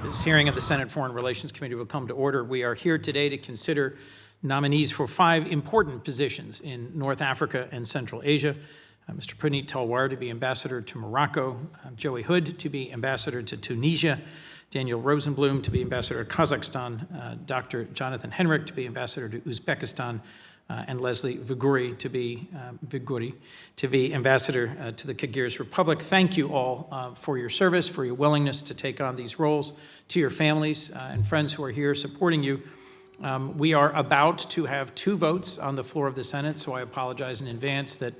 This hearing of the Senate Foreign Relations Committee will come to order. We are here today to consider nominees for 5 important positions in North Africa and Central Asia. Mr. Puneet Talwar to be ambassador to Morocco, Joey Hood to be ambassador to Tunisia, Daniel Rosenblum to be ambassador to Kazakhstan, Dr. Jonathan Henick to be ambassador to Uzbekistan, and Lesslie Viguerie to be ambassador to the Kyrgyz Republic. Thank you all for your service, for your willingness to take on these roles, to your families and friends who are here supporting you. We are about to have 2 votes on the floor of the Senate, so I apologize in advance that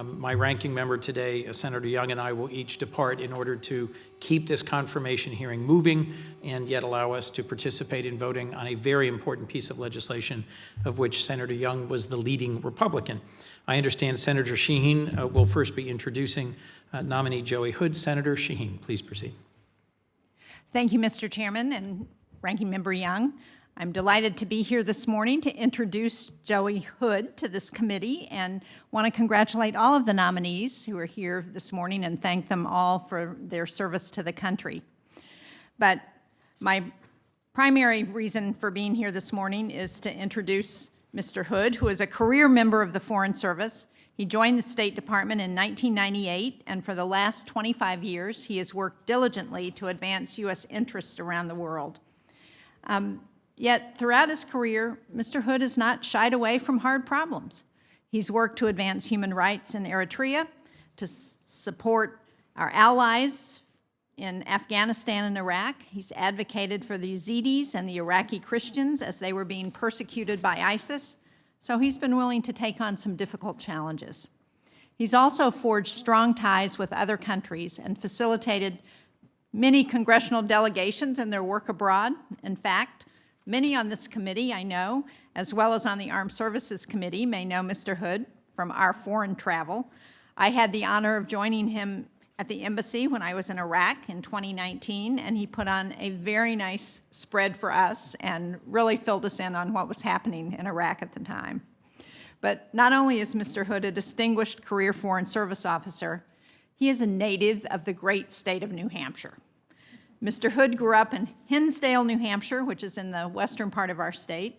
my ranking member today, Senator Young, and I will each depart in order to keep this confirmation hearing moving and yet allow us to participate in voting on a very important piece of legislation of which Senator Young was the leading Republican. I understand Senator Shaheen will first be introducing nominee Joey Hood. Senator Shaheen, please proceed. Thank you, Mr. Chairman and Ranking Member Young. I'm delighted to be here this morning to introduce Joey Hood to this committee and want to congratulate all of the nominees who are here this morning and thank them all for their service to the country. But my primary reason for being here this morning is to introduce Mr. Hood, who is a career member of the Foreign Service. He joined the State Department in 1998, and for the last 25 years, he has worked diligently to advance U.S. interests around the world. Yet throughout his career, Mr. Hood has not shied away from hard problems. He's worked to advance human rights in Eritrea, to support our allies in Afghanistan and Iraq. He's advocated for the Yazidis and the Iraqi Christians as they were being persecuted by ISIS, so he's been willing to take on some difficult challenges. He's also forged strong ties with other countries and facilitated many congressional delegations in their work abroad. In fact, many on this committee, I know, as well as on the Armed Services Committee, may know Mr. Hood from our foreign travel. I had the honor of joining him at the embassy when I was in Iraq in 2019, and he put on a very nice spread for us and really filled us in on what was happening in Iraq at the time. But not only is Mr. Hood a distinguished career Foreign Service officer, he is a native of the great state of New Hampshire. Mr. Hood grew up in Hinsdale, New Hampshire, which is in the western part of our state.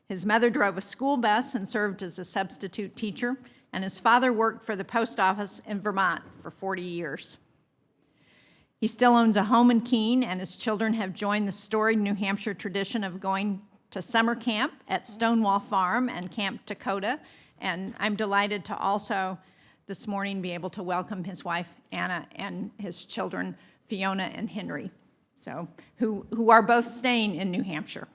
His mother drove a school bus and served as a substitute teacher, and his father worked for the post office in Vermont for 40 years. He still owns a home in Keene, and his children have joined the storied New Hampshire tradition of going to summer camp at Stonewall Farm and Camp Dakota, and I'm delighted to also this morning be able to welcome his wife, Anna, and his children, Fiona and Henry, who are both staying in New Hampshire.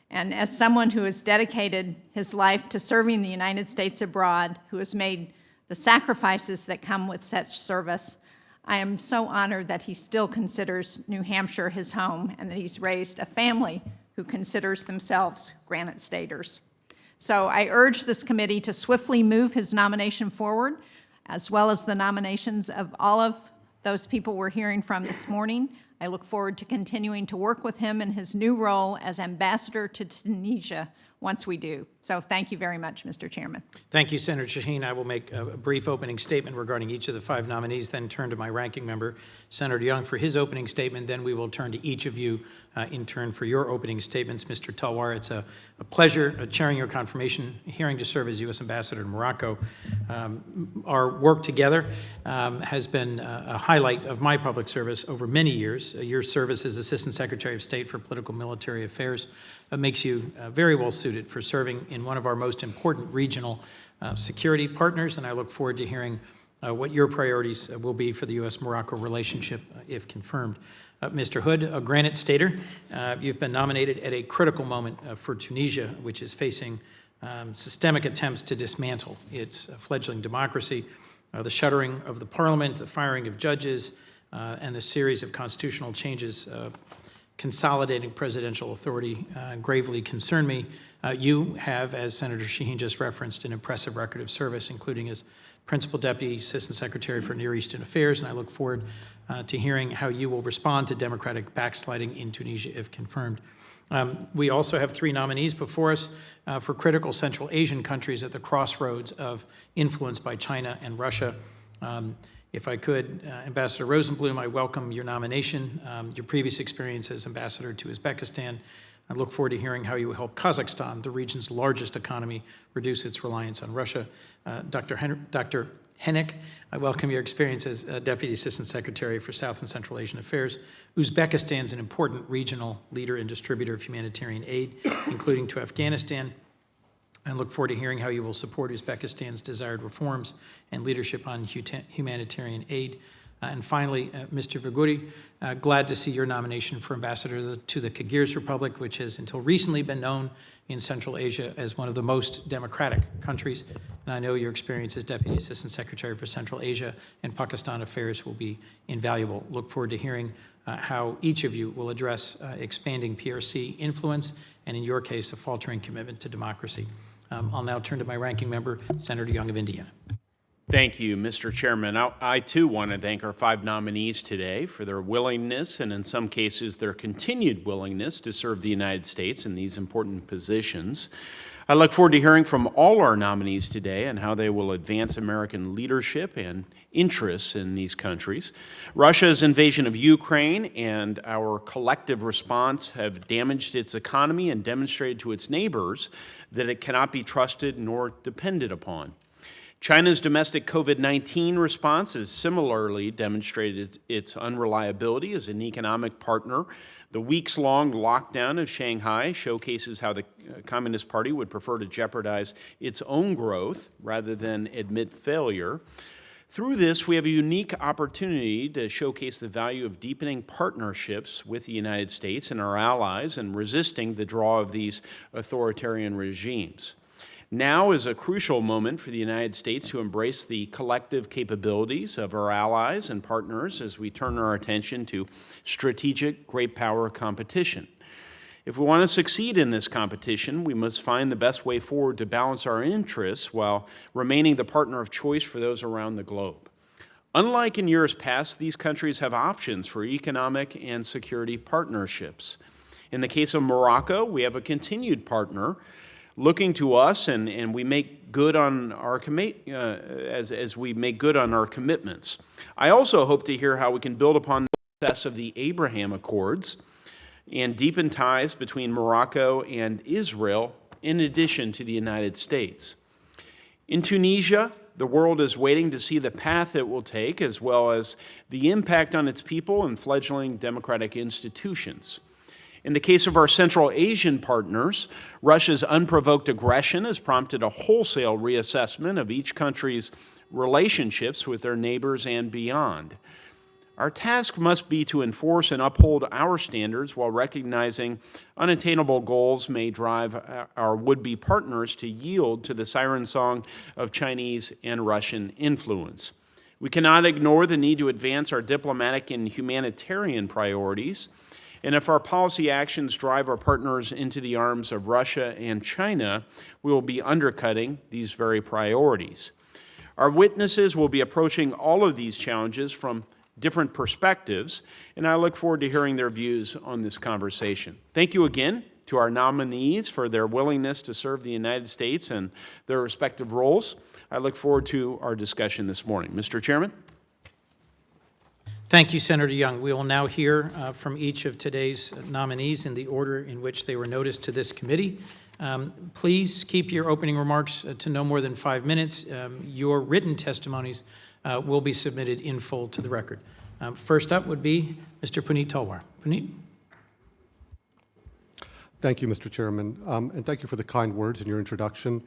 And as someone who has dedicated his life to serving the United States abroad, who has made the sacrifices that come with such service, I am so honored that he still considers New Hampshire his home and that he's raised a family who considers themselves Granite Staters. So I urge this committee to swiftly move his nomination forward, as well as the nominations of all of those people we're hearing from this morning. I look forward to continuing to work with him in his new role as ambassador to Tunisia once we do. So thank you very much, Mr. Chairman. Thank you, Senator Shaheen. I will make a brief opening statement regarding each of the 5 nominees, then turn to my ranking member, Senator Young, for his opening statement. Then we will turn to each of you in turn for your opening statements. Mr. Talwar, it's a pleasure chairing your confirmation hearing to serve as U.S. Ambassador to Morocco. Our work together has been a highlight of my public service over many years. Your service as Assistant Secretary of State for Political Military Affairs makes you very well suited for serving in one of our most important regional security partners, and I look forward to hearing what your priorities will be for the U.S.-Morocco relationship if confirmed. Mr. Hood, a Granite Stater, you've been nominated at a critical moment for Tunisia, which is facing systemic attempts to dismantle its fledgling democracy, the shuttering of the parliament, the firing of judges, and the series of constitutional changes consolidating presidential authority gravely concern me. You have, as Senator Shaheen just referenced, an impressive record of service, including as Principal Deputy Assistant Secretary for Near Eastern Affairs, and I look forward to hearing how you will respond to democratic backsliding in Tunisia if confirmed. We also have 3 nominees before us for critical Central Asian countries at the crossroads of influence by China and Russia. If I could, Ambassador Rosenblum, I welcome your nomination, your previous experience as ambassador to Uzbekistan. I look forward to hearing how you will help Kazakhstan, the region's largest economy, reduce its reliance on Russia. Dr. Henick, I welcome your experience as Deputy Assistant Secretary for South and Central Asian Affairs. Uzbekistan is an important regional leader and distributor of humanitarian aid, including to Afghanistan. I look forward to hearing how you will support Uzbekistan's desired reforms and leadership on humanitarian aid. And finally, Mr. Viguerie, glad to see your nomination for ambassador to the Kyrgyz Republic, which has until recently been known in Central Asia as one of the most democratic countries. And I know your experience as Deputy Assistant Secretary for Central Asia and Pakistan Affairs will be invaluable. Look forward to hearing how each of you will address expanding PRC influence and, in your case, a faltering commitment to democracy. I'll now turn to my ranking member, Senator Young of Indiana. Thank you, Mr. Chairman. I too want to thank our 5 nominees today for their willingness and, in some cases, their continued willingness to serve the United States in these important positions. I look forward to hearing from all our nominees today and how they will advance American leadership and interests in these countries. Russia's invasion of Ukraine and our collective response have damaged its economy and demonstrated to its neighbors that it cannot be trusted nor depended upon. China's domestic COVID-19 response has similarly demonstrated its unreliability as an economic partner. The weeks-long lockdown of Shanghai showcases how the Communist Party would prefer to jeopardize its own growth rather than admit failure. Through this, we have a unique opportunity to showcase the value of deepening partnerships with the United States and our allies and resisting the draw of these authoritarian regimes. Now is a crucial moment for the United States to embrace the collective capabilities of our allies and partners as we turn our attention to strategic great power competition. If we want to succeed in this competition, we must find the best way forward to balance our interests while remaining the partner of choice for those around the globe. Unlike in years past, these countries have options for economic and security partnerships. In the case of Morocco, we have a continued partner looking to us, and we make good on our as we make good on our commitments. I also hope to hear how we can build upon the success of the Abraham Accords and deepen ties between Morocco and Israel, in addition to the United States. In Tunisia, the world is waiting to see the path it will take, as well as the impact on its people and fledgling democratic institutions. In the case of our Central Asian partners, Russia's unprovoked aggression has prompted a wholesale reassessment of each country's relationships with their neighbors and beyond. Our task must be to enforce and uphold our standards while recognizing unattainable goals may drive our would-be partners to yield to the siren song of Chinese and Russian influence. We cannot ignore the need to advance our diplomatic and humanitarian priorities. And if our policy actions drive our partners into the arms of Russia and China, we will be undercutting these very priorities. Our witnesses will be approaching all of these challenges from different perspectives, and I look forward to hearing their views on this conversation. Thank you again to our nominees for their willingness to serve the United States and their respective roles. I look forward to our discussion this morning. Mr. Chairman? Thank you, Senator Young. We will now hear from each of today's nominees in the order in which they were noticed to this committee. Please keep your opening remarks to no more than 5 minutes. Your written testimonies will be submitted in full to the record. First up would be Mr. Puneet Talwar. Puneet. Thank you, Mr. Chairman, and thank you for the kind words in your introduction.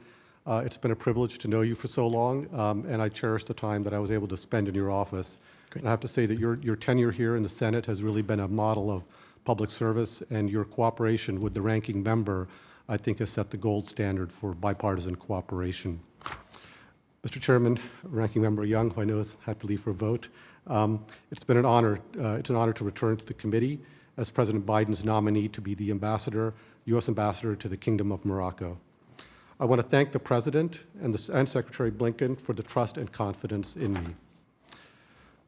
It's been a privilege to know you for so long, and I cherish the time that I was able to spend in your office. And I have to say that your tenure here in the Senate has really been a model of public service, and your cooperation with the ranking member, I think, has set the gold standard for bipartisan cooperation. Mr. Chairman, Ranking Member Young, who I know has had to leave for a vote, it's been an honor. It's an honor to return to the committee as President Biden's nominee to be the U.S. Ambassador to the Kingdom of Morocco. I want to thank the President and Secretary Blinken for the trust and confidence in me.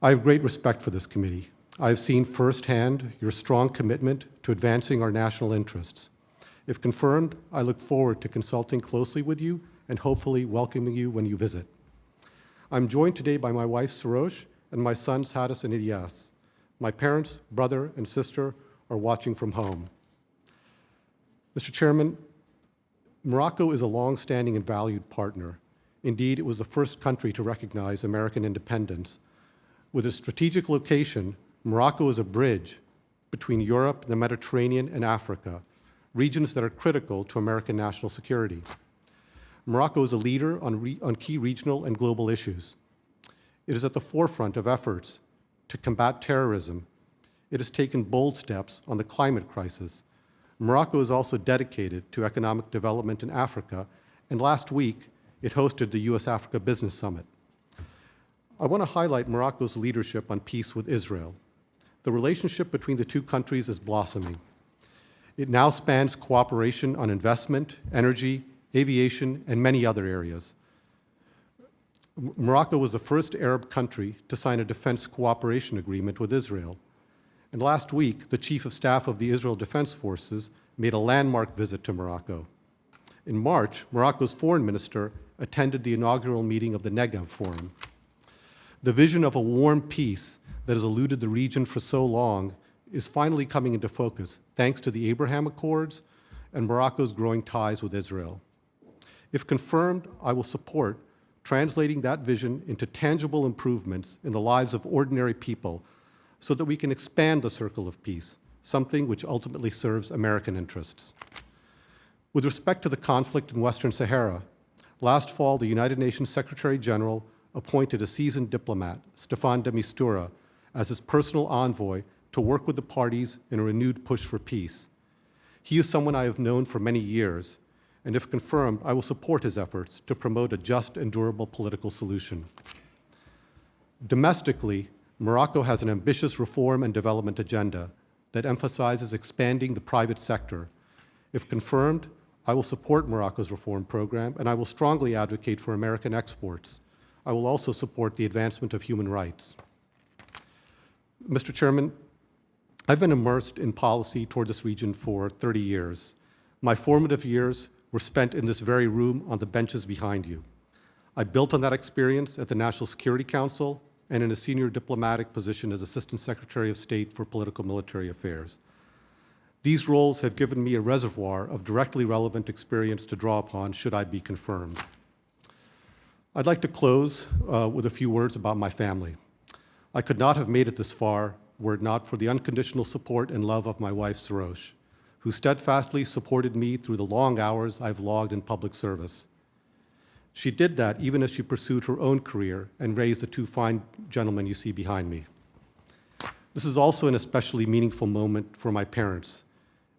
I have great respect for this committee. I have seen firsthand your strong commitment to advancing our national interests. If confirmed, I look forward to consulting closely with you and hopefully welcoming you when you visit. I'm joined today by my wife, Sarosh, and my sons Hadis and Ilyas. My parents, brother, and sister are watching from home. Mr. Chairman, Morocco is a long-standing and valued partner. Indeed, it was the first country to recognize American independence. With its strategic location, Morocco is a bridge between Europe, the Mediterranean, and Africa, regions that are critical to American national security. Morocco is a leader on key regional and global issues. It is at the forefront of efforts to combat terrorism. It has taken bold steps on the climate crisis. Morocco is also dedicated to economic development in Africa, and last week, it hosted the U.S.-Africa Business Summit. I want to highlight Morocco's leadership on peace with Israel. The relationship between the two countries is blossoming. It now spans cooperation on investment, energy, aviation, and many other areas. Morocco was the first Arab country to sign a defense cooperation agreement with Israel. And last week, the Chief of Staff of the Israel Defense Forces made a landmark visit to Morocco. In March, Morocco's foreign minister attended the inaugural meeting of the Negev Forum. The vision of a warm peace that has eluded the region for so long is finally coming into focus thanks to the Abraham Accords and Morocco's growing ties with Israel. If confirmed, I will support translating that vision into tangible improvements in the lives of ordinary people so that we can expand the circle of peace, something which ultimately serves American interests. With respect to the conflict in Western Sahara, last fall, the United Nations Secretary General appointed a seasoned diplomat, Staffan de Mistura, as his personal envoy to work with the parties in a renewed push for peace. He is someone I have known for many years, and if confirmed, I will support his efforts to promote a just and durable political solution. Domestically, Morocco has an ambitious reform and development agenda that emphasizes expanding the private sector. If confirmed, I will support Morocco's reform program, and I will strongly advocate for American exports. I will also support the advancement of human rights. Mr. Chairman, I've been immersed in policy toward this region for 30 years. My formative years were spent in this very room on the benches behind you. I built on that experience at the National Security Council and in a senior diplomatic position as Assistant Secretary of State for Political Military Affairs. These roles have given me a reservoir of directly relevant experience to draw upon should I be confirmed. I'd like to close with a few words about my family. I could not have made it this far were it not for the unconditional support and love of my wife, Sarosh, who steadfastly supported me through the long hours I've logged in public service. She did that even as she pursued her own career and raised the two fine gentlemen you see behind me. This is also an especially meaningful moment for my parents.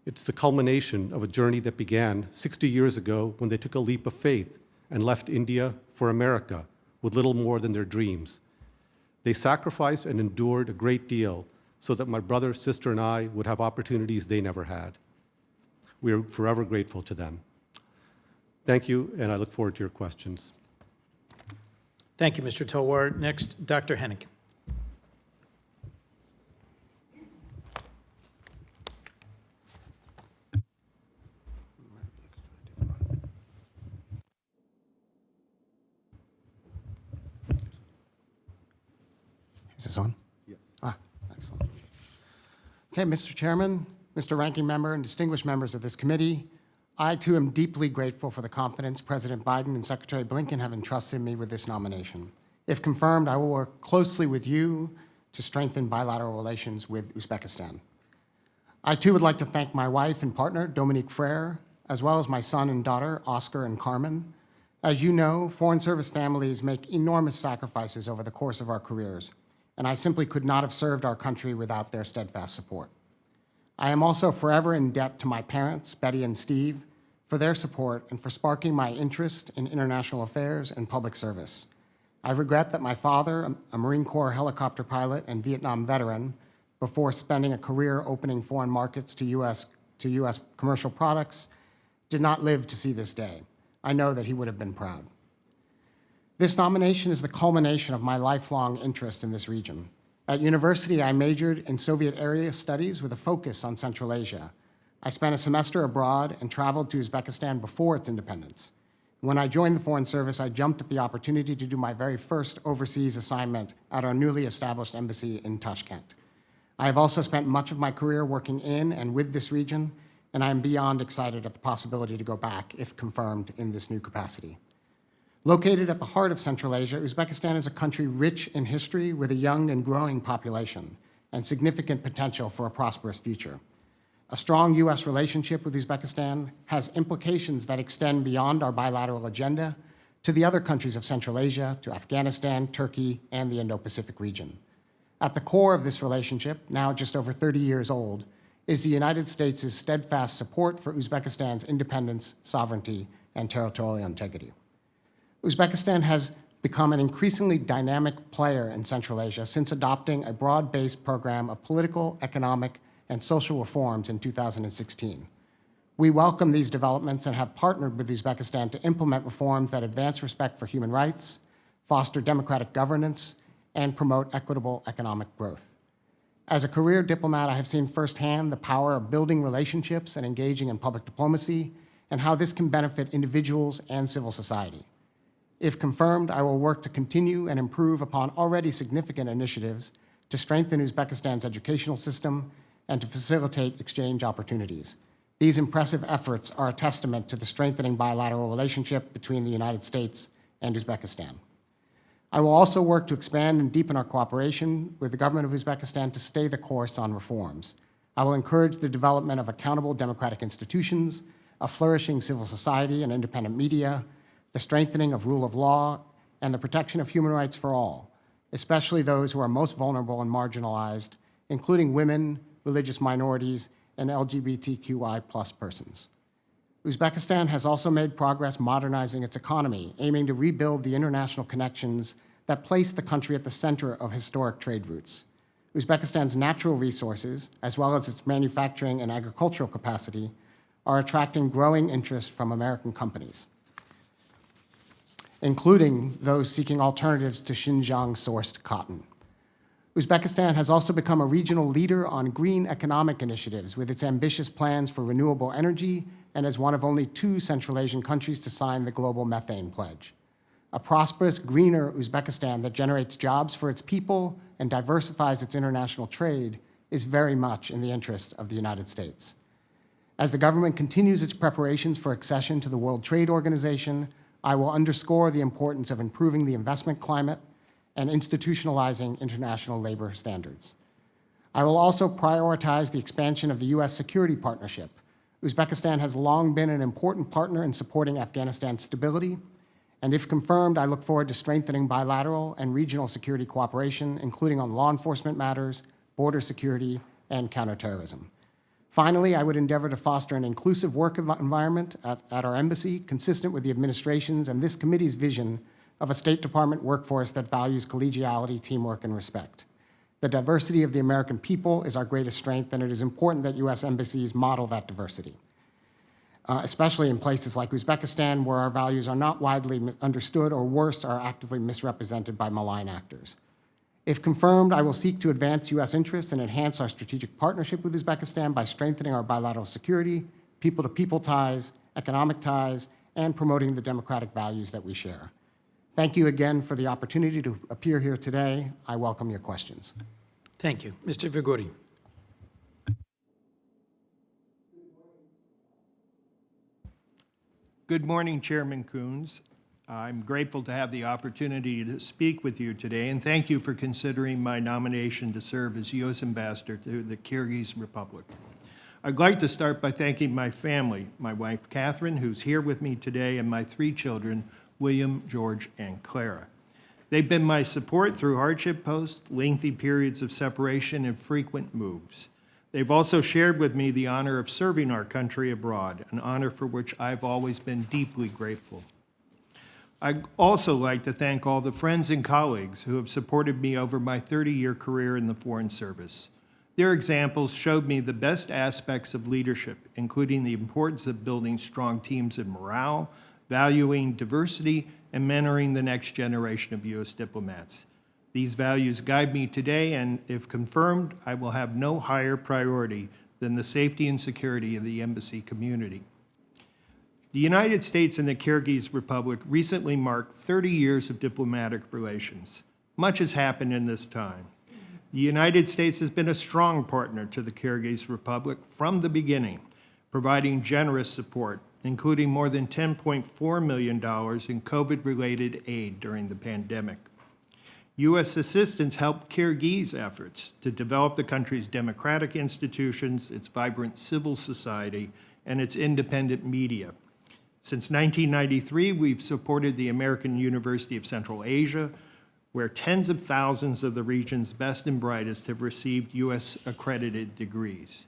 It's the culmination of a journey that began 60 years ago when they took a leap of faith and left India for America with little more than their dreams. They sacrificed and endured a great deal so that my brother, sister, and I would have opportunities they never had. We are forever grateful to them. Thank you, and I look forward to your questions. Thank you, Mr. Talwar. Next, Dr. Henick. Is this on? Yes. Excellent. Okay, Mr. Chairman, Mr. Ranking Member, and distinguished members of this committee, I too am deeply grateful for the confidence President Biden and Secretary Blinken have entrusted me with this nomination. If confirmed, I will work closely with you to strengthen bilateral relations with Uzbekistan. I too would like to thank my wife and partner, Dominique Frere, as well as my son and daughter, Oscar and Carmen. As you know, Foreign Service families make enormous sacrifices over the course of our careers, and I simply could not have served our country without their steadfast support. I am also forever in debt to my parents, Betty and Steve, for their support and for sparking my interest in international affairs and public service. I regret that my father, a Marine Corps helicopter pilot and Vietnam veteran, before spending a career opening foreign markets to U.S. commercial products, did not live to see this day. I know that he would have been proud. This nomination is the culmination of my lifelong interest in this region. At university, I majored in Soviet area studies with a focus on Central Asia. I spent a semester abroad and traveled to Uzbekistan before its independence. When I joined the Foreign Service, I jumped at the opportunity to do my very first overseas assignment at our newly established embassy in Tashkent. I have also spent much of my career working in and with this region, and I am beyond excited at the possibility to go back, if confirmed, in this new capacity. Located at the heart of Central Asia, Uzbekistan is a country rich in history with a young and growing population and significant potential for a prosperous future. A strong U.S. relationship with Uzbekistan has implications that extend beyond our bilateral agenda to the other countries of Central Asia, to Afghanistan, Turkey, and the Indo-Pacific region. At the core of this relationship, now just over 30 years old, is the United States' steadfast support for Uzbekistan's independence, sovereignty, and territorial integrity. Uzbekistan has become an increasingly dynamic player in Central Asia since adopting a broad-based program of political, economic, and social reforms in 2016. We welcome these developments and have partnered with Uzbekistan to implement reforms that advance respect for human rights, foster democratic governance, and promote equitable economic growth. As a career diplomat, I have seen firsthand the power of building relationships and engaging in public diplomacy, and how this can benefit individuals and civil society. If confirmed, I will work to continue and improve upon already significant initiatives to strengthen Uzbekistan's educational system and to facilitate exchange opportunities. These impressive efforts are a testament to the strengthening bilateral relationship between the United States and Uzbekistan. I will also work to expand and deepen our cooperation with the government of Uzbekistan to stay the course on reforms. I will encourage the development of accountable democratic institutions, a flourishing civil society and independent media, the strengthening of rule of law, and the protection of human rights for all, especially those who are most vulnerable and marginalized, including women, religious minorities, and LGBTQI+ persons. Uzbekistan has also made progress modernizing its economy, aiming to rebuild the international connections that place the country at the center of historic trade routes. Uzbekistan's natural resources, as well as its manufacturing and agricultural capacity, are attracting growing interest from American companies, including those seeking alternatives to Xinjiang-sourced cotton. Uzbekistan has also become a regional leader on green economic initiatives with its ambitious plans for renewable energy, and as one of only 2 Central Asian countries to sign the Global Methane Pledge. A prosperous, greener Uzbekistan that generates jobs for its people and diversifies its international trade is very much in the interest of the United States. As the government continues its preparations for accession to the World Trade Organization, I will underscore the importance of improving the investment climate and institutionalizing international labor standards. I will also prioritize the expansion of the U.S. security partnership. Uzbekistan has long been an important partner in supporting Afghanistan's stability, and if confirmed, I look forward to strengthening bilateral and regional security cooperation, including on law enforcement matters, border security, and counterterrorism. Finally, I would endeavor to foster an inclusive work environment at our embassy, consistent with the administration's and this committee's vision of a State Department workforce that values collegiality, teamwork, and respect. The diversity of the American people is our greatest strength, and it is important that U.S. embassies model that diversity, especially in places like Uzbekistan, where our values are not widely understood, or worse, are actively misrepresented by malign actors. If confirmed, I will seek to advance U.S. interests and enhance our strategic partnership with Uzbekistan by strengthening our bilateral security, people-to-people ties, economic ties, and promoting the democratic values that we share. Thank you again for the opportunity to appear here today. I welcome your questions. Thank you. Mr. Viguerie. Good morning, Chairman Coons. I'm grateful to have the opportunity to speak with you today, and thank you for considering my nomination to serve as U.S. Ambassador to the Kyrgyz Republic. I'd like to start by thanking my family, my wife, Catherine, who's here with me today, and my 3 children, William, George, and Clara. They've been my support through hardship posts, lengthy periods of separation, and frequent moves. They've also shared with me the honor of serving our country abroad, an honor for which I've always been deeply grateful. I'd also like to thank all the friends and colleagues who have supported me over my 30-year career in the Foreign Service. Their examples showed me the best aspects of leadership, including the importance of building strong teams and morale, valuing diversity, and mentoring the next generation of U.S. diplomats. These values guide me today, and if confirmed, I will have no higher priority than the safety and security of the embassy community. The United States and the Kyrgyz Republic recently marked 30 years of diplomatic relations. Much has happened in this time. The United States has been a strong partner to the Kyrgyz Republic from the beginning, providing generous support, including more than $10.4 million in COVID-related aid during the pandemic. U.S. assistance helped Kyrgyz efforts to develop the country's democratic institutions, its vibrant civil society, and its independent media. Since 1993, we've supported the American University of Central Asia, where tens of thousands of the region's best and brightest have received U.S.-accredited degrees.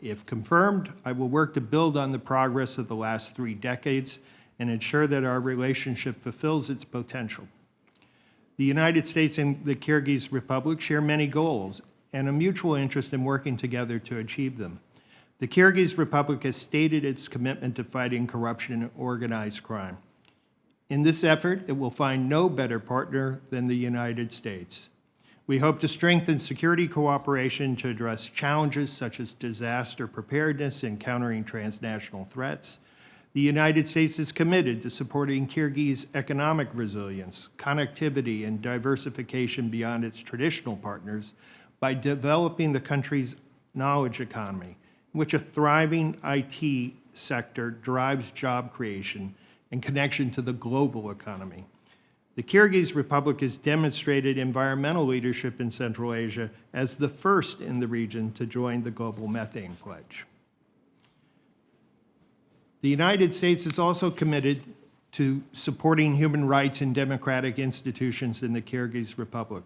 If confirmed, I will work to build on the progress of the last 3 decades and ensure that our relationship fulfills its potential. The United States and the Kyrgyz Republic share many goals and a mutual interest in working together to achieve them. The Kyrgyz Republic has stated its commitment to fighting corruption and organized crime. In this effort, it will find no better partner than the United States. We hope to strengthen security cooperation to address challenges such as disaster preparedness and countering transnational threats. The United States is committed to supporting Kyrgyz economic resilience, connectivity, and diversification beyond its traditional partners by developing the country's knowledge economy, in which a thriving IT sector drives job creation and connection to the global economy. The Kyrgyz Republic has demonstrated environmental leadership in Central Asia as the first in the region to join the Global Methane Pledge. The United States is also committed to supporting human rights and democratic institutions in the Kyrgyz Republic.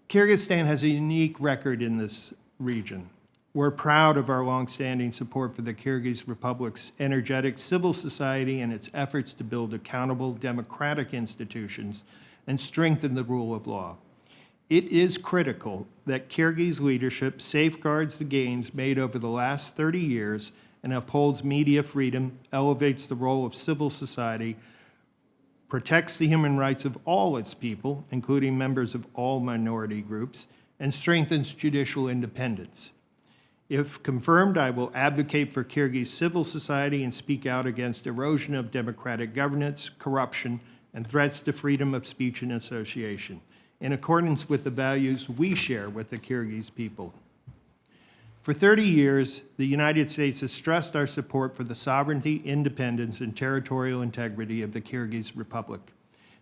Kyrgyzstan has a unique record in this region. We're proud of our longstanding support for the Kyrgyz Republic's energetic civil society and its efforts to build accountable democratic institutions and strengthen the rule of law. It is critical that Kyrgyz leadership safeguards the gains made over the last 30 years and upholds media freedom, elevates the role of civil society, protects the human rights of all its people, including members of all minority groups, and strengthens judicial independence. If confirmed, I will advocate for Kyrgyz civil society and speak out against erosion of democratic governance, corruption, and threats to freedom of speech and association, in accordance with the values we share with the Kyrgyz people. For 30 years, the United States has stressed our support for the sovereignty, independence, and territorial integrity of the Kyrgyz Republic.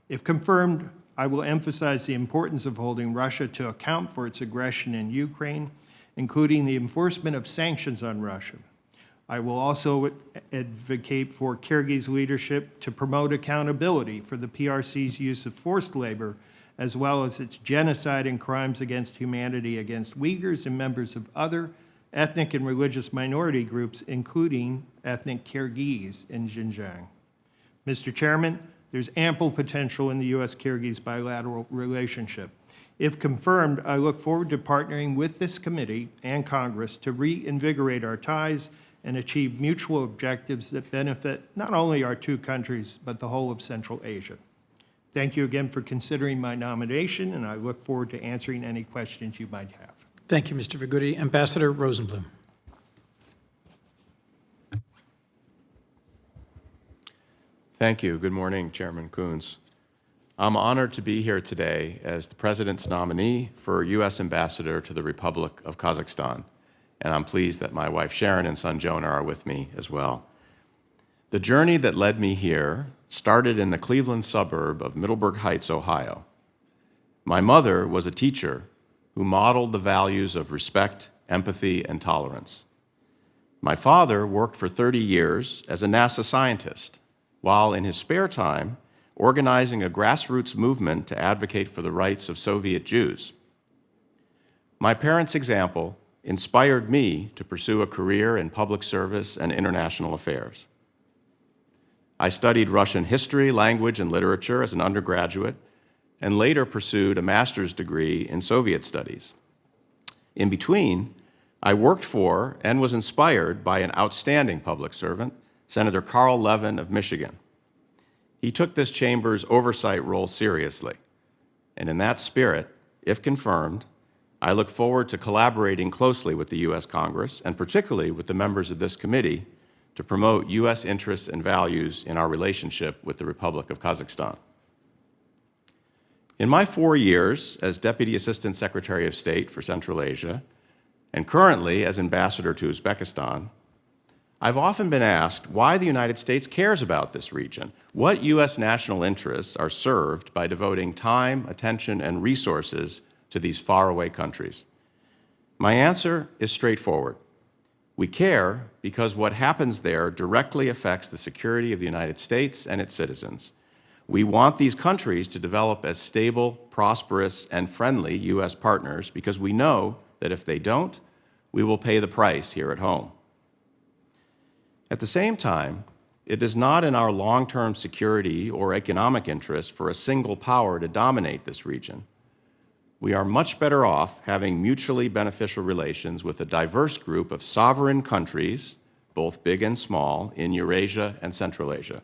If confirmed, I will emphasize the importance of holding Russia to account for its aggression in Ukraine, including the enforcement of sanctions on Russia. I will also advocate for Kyrgyz leadership to promote accountability for the PRC's use of forced labor, as well as its genocide and crimes against humanity against Uyghurs and members of other ethnic and religious minority groups, including ethnic Kyrgyz in Xinjiang. Mr. Chairman, there's ample potential in the U.S.-Kyrgyz bilateral relationship. If confirmed, I look forward to partnering with this committee and Congress to reinvigorate our ties and achieve mutual objectives that benefit not only our 2 countries, but the whole of Central Asia. Thank you again for considering my nomination, and I look forward to answering any questions you might have. Thank you, Mr. Viguerie. Ambassador Rosenblum. Thank you. Good morning, Chairman Coons. I'm honored to be here today as the President's nominee for U.S. Ambassador to the Republic of Kazakhstan, and I'm pleased that my wife Sharon and son Jonah are with me as well. The journey that led me here started in the Cleveland suburb of Middleburg Heights, Ohio. My mother was a teacher who modeled the values of respect, empathy, and tolerance. My father worked for 30 years as a NASA scientist, while in his spare time organizing a grassroots movement to advocate for the rights of Soviet Jews. My parents' example inspired me to pursue a career in public service and international affairs. I studied Russian history, language, and literature as an undergraduate, and later pursued a master's degree in Soviet studies. In between, I worked for and was inspired by an outstanding public servant, Senator Carl Levin of Michigan. He took this chamber's oversight role seriously, and in that spirit, if confirmed, I look forward to collaborating closely with the U.S. Congress, and particularly with the members of this committee, to promote U.S. interests and values in our relationship with the Republic of Kazakhstan. In my 4 years as Deputy Assistant Secretary of State for Central Asia, and currently as Ambassador to Uzbekistan, I've often been asked why the United States cares about this region. What U.S. national interests are served by devoting time, attention, and resources to these faraway countries? My answer is straightforward. We care because what happens there directly affects the security of the United States and its citizens. We want these countries to develop as stable, prosperous, and friendly U.S. partners because we know that if they don't, we will pay the price here at home. At the same time, it is not in our long-term security or economic interest for a single power to dominate this region. We are much better off having mutually beneficial relations with a diverse group of sovereign countries, both big and small, in Eurasia and Central Asia.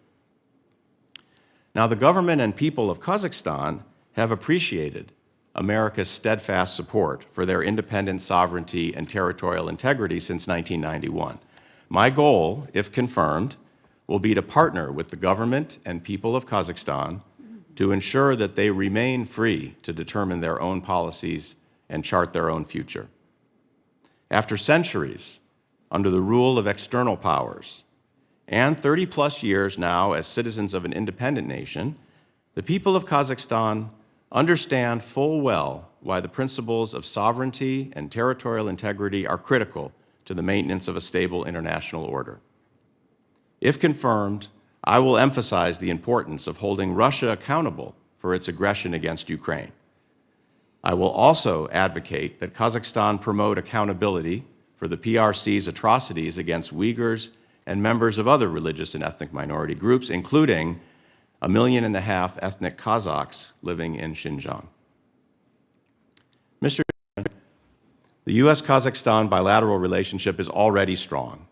Now, the government and people of Kazakhstan have appreciated America's steadfast support for their independent sovereignty and territorial integrity since 1991. My goal, if confirmed, will be to partner with the government and people of Kazakhstan to ensure that they remain free to determine their own policies and chart their own future. After centuries under the rule of external powers, and 30-plus years now as citizens of an independent nation, the people of Kazakhstan understand full well why the principles of sovereignty and territorial integrity are critical to the maintenance of a stable international order. If confirmed, I will emphasize the importance of holding Russia accountable for its aggression against Ukraine. I will also advocate that Kazakhstan promote accountability for the PRC's atrocities against Uyghurs and members of other religious and ethnic minority groups, including 1.5 million ethnic Kazakhs living in Xinjiang. Mr. Chairman, the U.S.-Kazakhstan bilateral relationship is already strong.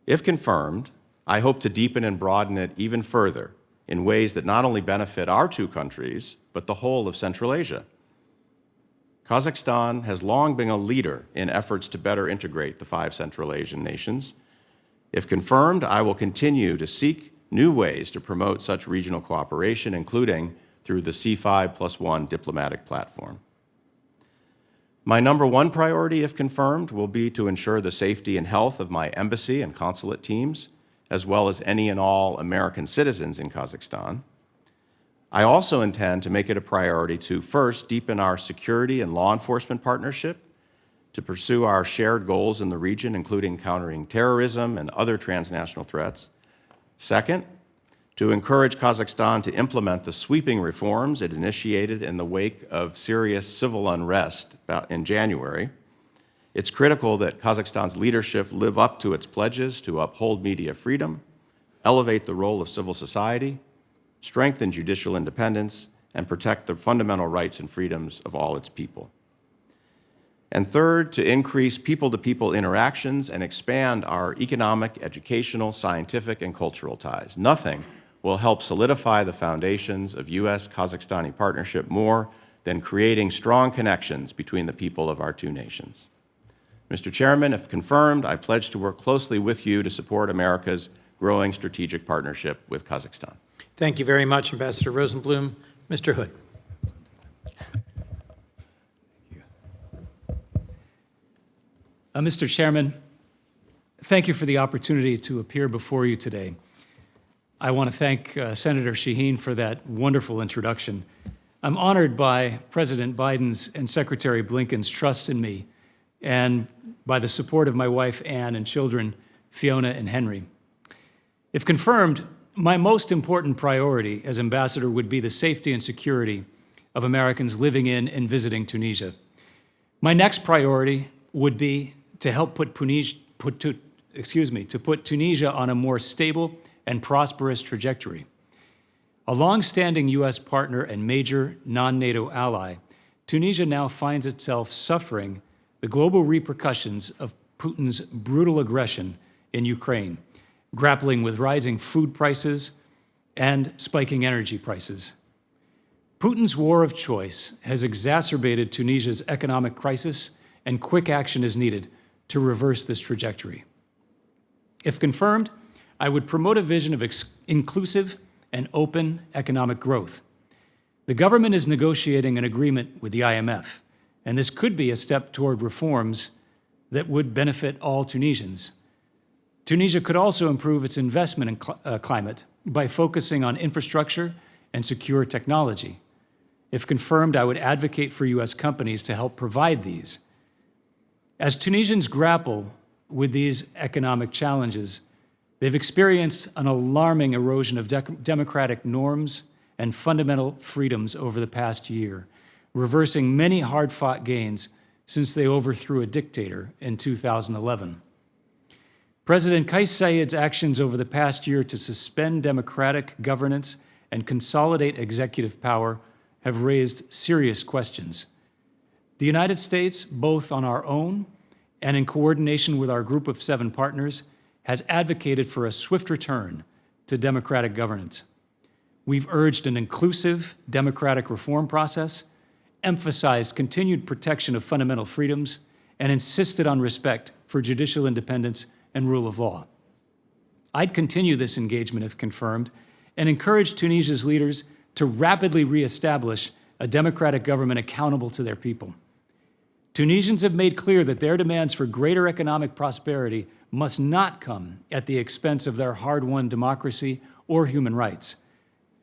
If confirmed, I hope to deepen and broaden it even further in ways that not only benefit our two countries, but the whole of Central Asia. Kazakhstan has long been a leader in efforts to better integrate the 5 Central Asian nations. If confirmed, I will continue to seek new ways to promote such regional cooperation, including through the C5+1 diplomatic platform. My number one priority, if confirmed, will be to ensure the safety and health of my embassy and consulate teams, as well as any and all American citizens in Kazakhstan. I also intend to make it a priority to first deepen our security and law enforcement partnership, to pursue our shared goals in the region, including countering terrorism and other transnational threats. Second, to encourage Kazakhstan to implement the sweeping reforms it initiated in the wake of serious civil unrest in January. It's critical that Kazakhstan's leadership live up to its pledges to uphold media freedom, elevate the role of civil society, strengthen judicial independence, and protect the fundamental rights and freedoms of all its people. And third, to increase people-to-people interactions and expand our economic, educational, scientific, and cultural ties. Nothing will help solidify the foundations of U.S.-Kazakhstani partnership more than creating strong connections between the people of our two nations. Mr. Chairman, if confirmed, I pledge to work closely with you to support America's growing strategic partnership with Kazakhstan. Thank you very much, Ambassador Rosenblum. Mr. Hood. Mr. Chairman, thank you for the opportunity to appear before you today. I want to thank Senator Shaheen for that wonderful introduction. I'm honored by President Biden's and Secretary Blinken's trust in me and by the support of my wife, Ann, and children, Fiona and Henry. If confirmed, my most important priority as ambassador would be the safety and security of Americans living in and visiting Tunisia. My next priority would be to help put Tunisia on a more stable and prosperous trajectory. A long-standing U.S. partner and major non-NATO ally, Tunisia now finds itself suffering the global repercussions of Putin's brutal aggression in Ukraine, grappling with rising food prices and spiking energy prices. Putin's war of choice has exacerbated Tunisia's economic crisis, and quick action is needed to reverse this trajectory. If confirmed, I would promote a vision of inclusive and open economic growth. The government is negotiating an agreement with the IMF, and this could be a step toward reforms that would benefit all Tunisians. Tunisia could also improve its investment climate by focusing on infrastructure and secure technology. If confirmed, I would advocate for U.S. companies to help provide these. As Tunisians grapple with these economic challenges, they've experienced an alarming erosion of democratic norms and fundamental freedoms over the past year, reversing many hard-fought gains since they overthrew a dictator in 2011. President Kais Saied's actions over the past year to suspend democratic governance and consolidate executive power have raised serious questions. The United States, both on our own and in coordination with our group of 7 partners, has advocated for a swift return to democratic governance. We've urged an inclusive democratic reform process, emphasized continued protection of fundamental freedoms, and insisted on respect for judicial independence and rule of law. I'd continue this engagement if confirmed and encourage Tunisia's leaders to rapidly reestablish a democratic government accountable to their people. Tunisians have made clear that their demands for greater economic prosperity must not come at the expense of their hard-won democracy or human rights.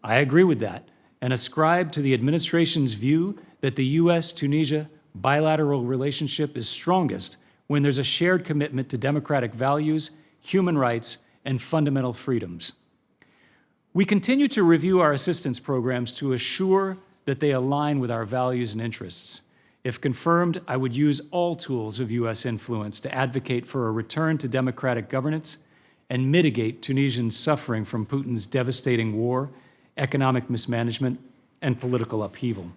I agree with that and ascribe to the administration's view that the U.S.-Tunisia bilateral relationship is strongest when there's a shared commitment to democratic values, human rights, and fundamental freedoms. We continue to review our assistance programs to assure that they align with our values and interests. If confirmed, I would use all tools of U.S. influence to advocate for a return to democratic governance and mitigate Tunisians suffering from Putin's devastating war, economic mismanagement, and political upheaval.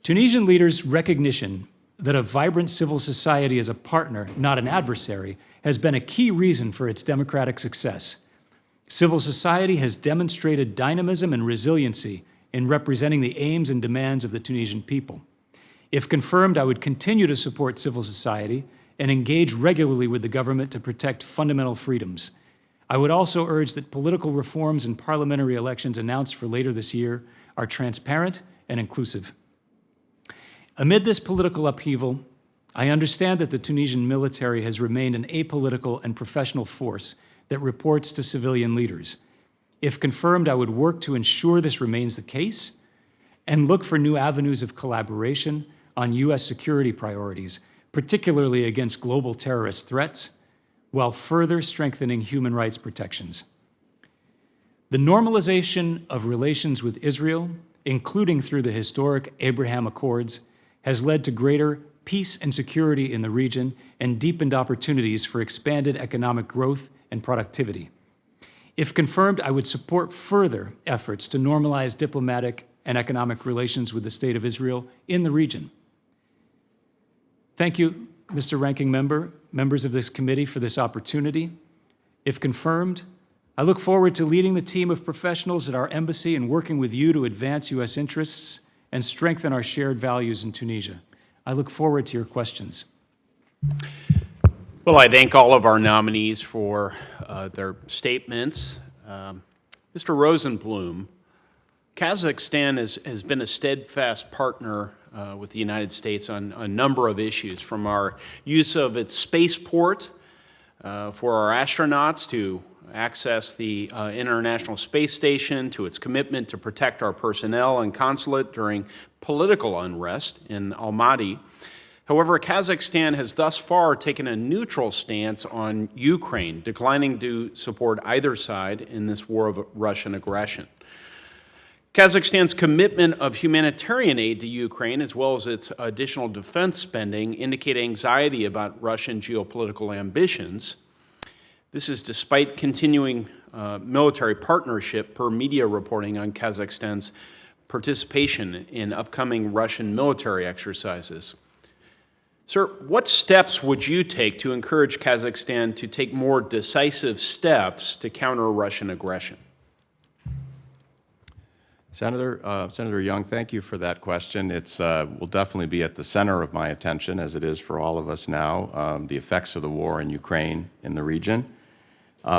Tunisian leaders' recognition that a vibrant civil society as a partner, not an adversary, has been a key reason for its democratic success. Civil society has demonstrated dynamism and resiliency in representing the aims and demands of the Tunisian people. If confirmed, I would continue to support civil society and engage regularly with the government to protect fundamental freedoms. I would also urge that political reforms and parliamentary elections announced for later this year are transparent and inclusive. Amid this political upheaval, I understand that the Tunisian military has remained an apolitical and professional force that reports to civilian leaders. If confirmed, I would work to ensure this remains the case and look for new avenues of collaboration on U.S. security priorities, particularly against global terrorist threats, while further strengthening human rights protections. The normalization of relations with Israel, including through the historic Abraham Accords, has led to greater peace and security in the region and deepened opportunities for expanded economic growth and productivity. If confirmed, I would support further efforts to normalize diplomatic and economic relations with the State of Israel in the region. Thank you, Mr. Ranking Member, members of this committee, for this opportunity. If confirmed, I look forward to leading the team of professionals at our embassy and working with you to advance U.S. interests and strengthen our shared values in Tunisia. I look forward to your questions. Well, I thank all of our nominees for their statements. Mr. Rosenblum, Kazakhstan has been a steadfast partner with the United States on a number of issues, from our use of its spaceport for our astronauts to access the International Space Station, to its commitment to protect our personnel and consulate during political unrest in Almaty. However, Kazakhstan has thus far taken a neutral stance on Ukraine, declining to support either side in this war of Russian aggression. Kazakhstan's commitment of humanitarian aid to Ukraine, as well as its additional defense spending, indicate anxiety about Russian geopolitical ambitions. This is despite continuing military partnership per media reporting on Kazakhstan's participation in upcoming Russian military exercises. Sir, what steps would you take to encourage Kazakhstan to take more decisive steps to counter Russian aggression? Senator Young, thank you for that question. It's will definitely be at the center of my attention, as it is for all of us now, the effects of the war in Ukraine in the region.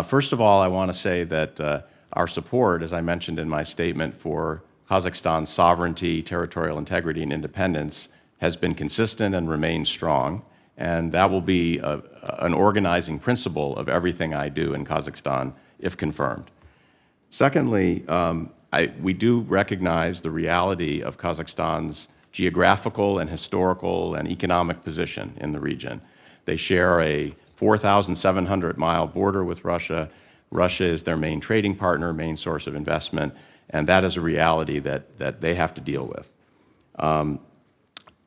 First of all, I want to say that our support, as I mentioned in my statement, for Kazakhstan's sovereignty, territorial integrity, and independence has been consistent and remains strong, and that will be an organizing principle of everything I do in Kazakhstan, if confirmed. Secondly, we do recognize the reality of Kazakhstan's geographical and historical and economic position in the region. They share a 4,700-mile border with Russia. Russia is their main trading partner, main source of investment, and that is a reality that they have to deal with.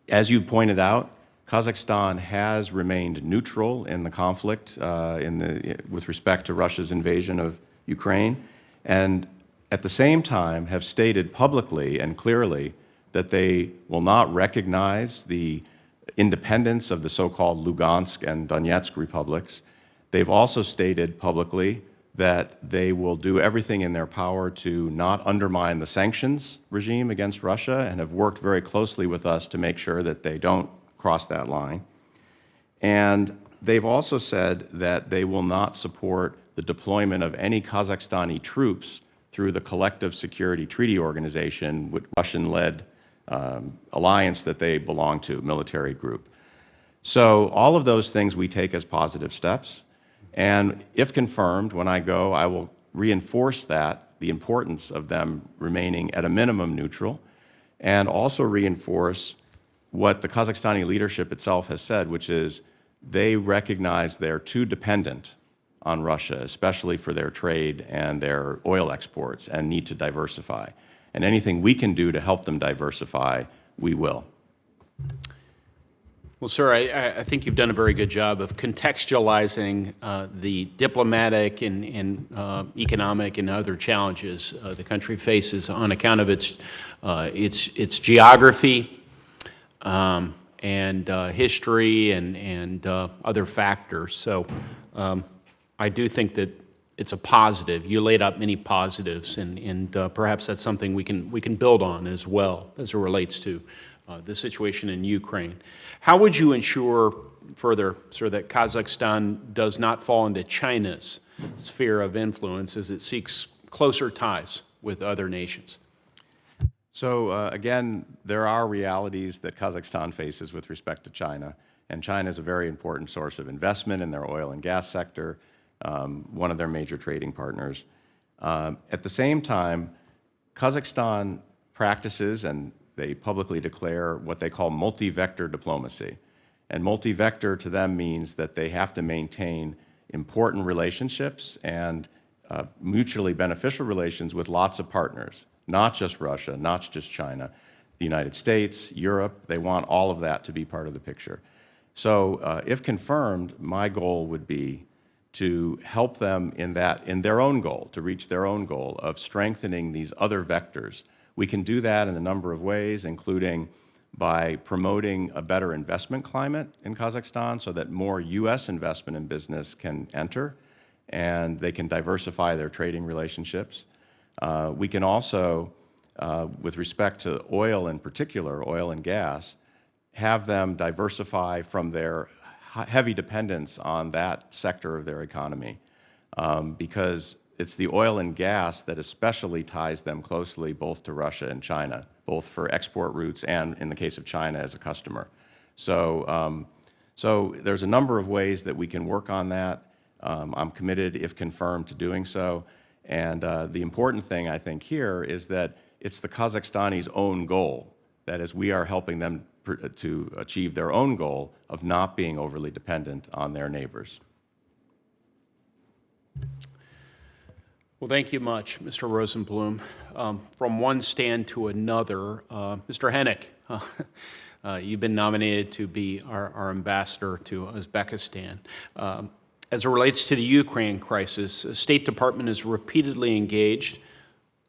As you pointed out, Kazakhstan has remained neutral in the conflict with respect to Russia's invasion of Ukraine, and at the same time have stated publicly and clearly that they will not recognize the independence of the so-called Lugansk and Donetsk republics. They've also stated publicly that they will do everything in their power to not undermine the sanctions regime against Russia, and have worked very closely with us to make sure that they don't cross that line. And they've also said that they will not support the deployment of any Kazakhstani troops through the Collective Security Treaty Organization, with Russian-led alliance that they belong to, military group. So all of those things we take as positive steps. And if confirmed, when I go, I will reinforce that, the importance of them remaining at a minimum neutral, and also reinforce what the Kazakhstani leadership itself has said, which is they recognize they're too dependent on Russia, especially for their trade and their oil exports, and need to diversify. And anything we can do to help them diversify, we will. Well, sir, I think you've done a very good job of contextualizing the diplomatic and economic and other challenges the country faces on account of its geography and history and other factors. So I do think that it's a positive. You laid out many positives, and perhaps that's something we can build on as well as it relates to the situation in Ukraine. How would you ensure further, sir, that Kazakhstan does not fall into China's sphere of influence as it seeks closer ties with other nations? So again, there are realities that Kazakhstan faces with respect to China, and China is a very important source of investment in their oil and gas sector, one of their major trading partners. At the same time, Kazakhstan practices, and they publicly declare, what they call multi-vector diplomacy. And multi-vector to them means that they have to maintain important relationships and mutually beneficial relations with lots of partners, not just Russia, not just China, the United States, Europe. They want all of that to be part of the picture. So if confirmed, my goal would be to help them in their own goal, to reach their own goal of strengthening these other vectors. We can do that in a number of ways, including by promoting a better investment climate in Kazakhstan so that more U.S. investment in business can enter and they can diversify their trading relationships. We can also, with respect to oil in particular, oil and gas, have them diversify from their heavy dependence on that sector of their economy, because it's the oil and gas that especially ties them closely both to Russia and China, both for export routes and, in the case of China, as a customer. So, so there's a number of ways that we can work on that. I'm committed, if confirmed, to doing so. And the important thing, I think, here is that it's the Kazakhstanis' own goal. That is, we are helping them to achieve their own goal of not being overly dependent on their neighbors. Well, thank you much, Mr. Rosenblum. From one stand to another, Mr. Henick, you've been nominated to be our ambassador to Uzbekistan. As it relates to the Ukraine crisis, the State Department has repeatedly engaged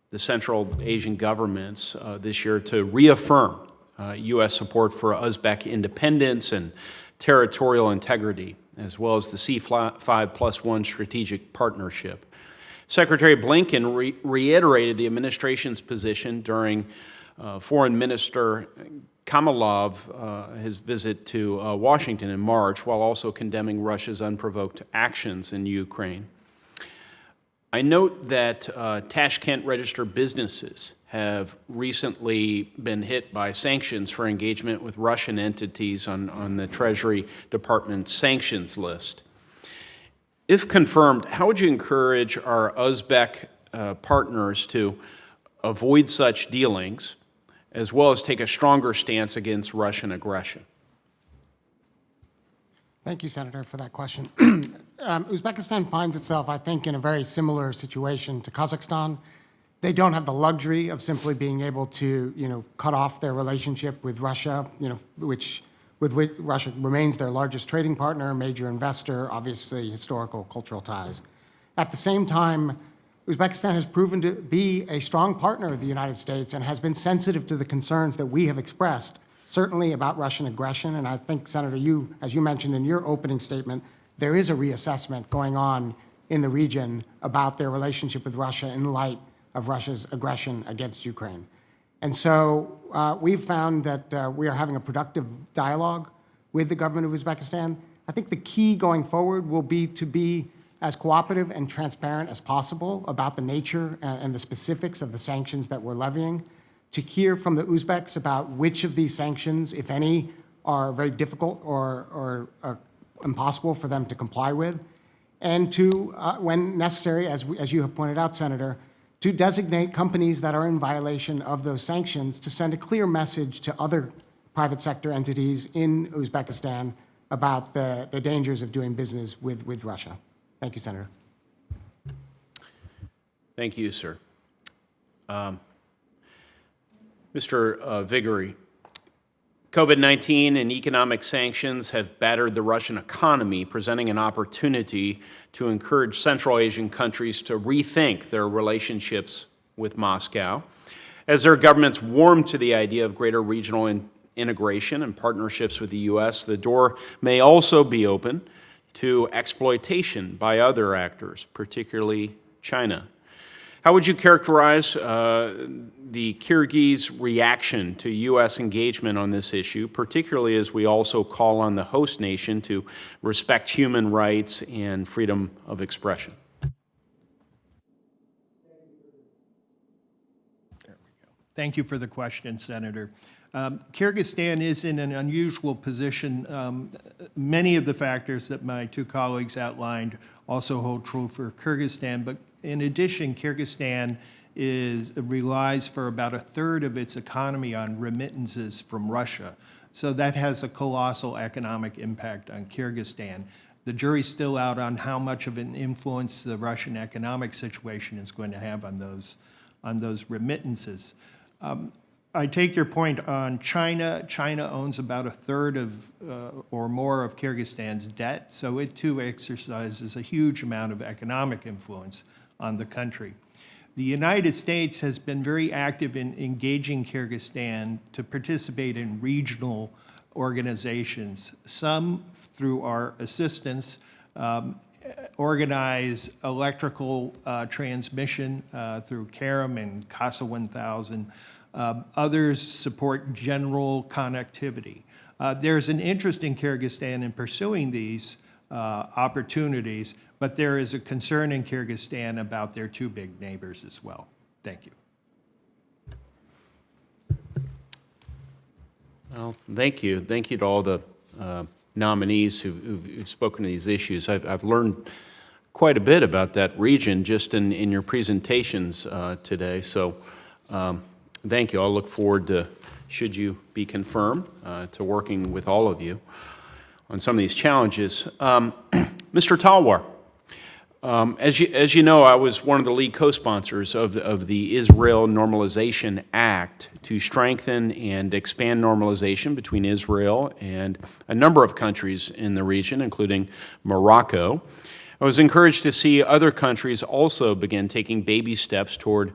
the Central Asian governments this year to reaffirm U.S. support for Uzbek independence and territorial integrity, as well as the C5+1 strategic partnership. Secretary Blinken reiterated the administration's position during Foreign Minister Kamalov, his visit to Washington in March, while also condemning Russia's unprovoked actions in Ukraine. I note that Tashkent registered businesses have recently been hit by sanctions for engagement with Russian entities on the Treasury Department's sanctions list. If confirmed, how would you encourage our Uzbek partners to avoid such dealings, as well as take a stronger stance against Russian aggression? Thank you, Senator, for that question. Uzbekistan finds itself, I think, in a very similar situation to Kazakhstan. They don't have the luxury of simply being able to, cut off their relationship with Russia, with which Russia remains their largest trading partner, major investor, obviously historical, cultural ties. At the same time, Uzbekistan has proven to be a strong partner of the United States and has been sensitive to the concerns that we have expressed, certainly about Russian aggression. And I think, Senator, as you mentioned in your opening statement, there is a reassessment going on in the region about their relationship with Russia in light of Russia's aggression against Ukraine. And so we've found that we are having a productive dialogue with the government of Uzbekistan. I think the key going forward will be to be as cooperative and transparent as possible about the nature and the specifics of the sanctions that we're levying, to hear from the Uzbeks about which of these sanctions, if any, are very difficult or impossible for them to comply with, and to, when necessary, as you have pointed out, Senator, to designate companies that are in violation of those sanctions to send a clear message to other private sector entities in Uzbekistan about the dangers of doing business with Russia. Thank you, Senator. Thank you, sir. Mr. Viguerie, COVID-19 and economic sanctions have battered the Russian economy, presenting an opportunity to encourage Central Asian countries to rethink their relationships with Moscow. As their governments warm to the idea of greater regional integration and partnerships with the U.S., the door may also be open to exploitation by other actors, particularly China. How would you characterize the Kyrgyz reaction to U.S. engagement on this issue, particularly as we also call on the host nation to respect human rights and freedom of expression? Thank you for the question, Senator. Kyrgyzstan is in an unusual position. Many of the factors that my two colleagues outlined also hold true for Kyrgyzstan, but in addition, Kyrgyzstan relies for about a third of its economy on remittances from Russia. So that has a colossal economic impact on Kyrgyzstan. The jury's still out on how much of an influence the Russian economic situation is going to have on those remittances. I take your point on China. China owns about a third of or more of Kyrgyzstan's debt, so it too exercises a huge amount of economic influence on the country. The United States has been very active in engaging Kyrgyzstan to participate in regional organizations. Some, through our assistance, organize electrical transmission through Kerem and CASA 1000. Others support general connectivity. There's an interest in Kyrgyzstan in pursuing these opportunities, but there is a concern in Kyrgyzstan about their two big neighbors as well. Thank you. Well, thank you. Thank you to all the nominees who've spoken to these issues. I've learned quite a bit about that region just in your presentations today. So thank you. I'll look forward to, should you be confirmed, to working with all of you on some of these challenges. Mr. Talwar, as you know, I was one of the lead co-sponsors of the Israel Normalization Act to strengthen and expand normalization between Israel and a number of countries in the region, including Morocco. I was encouraged to see other countries also begin taking baby steps toward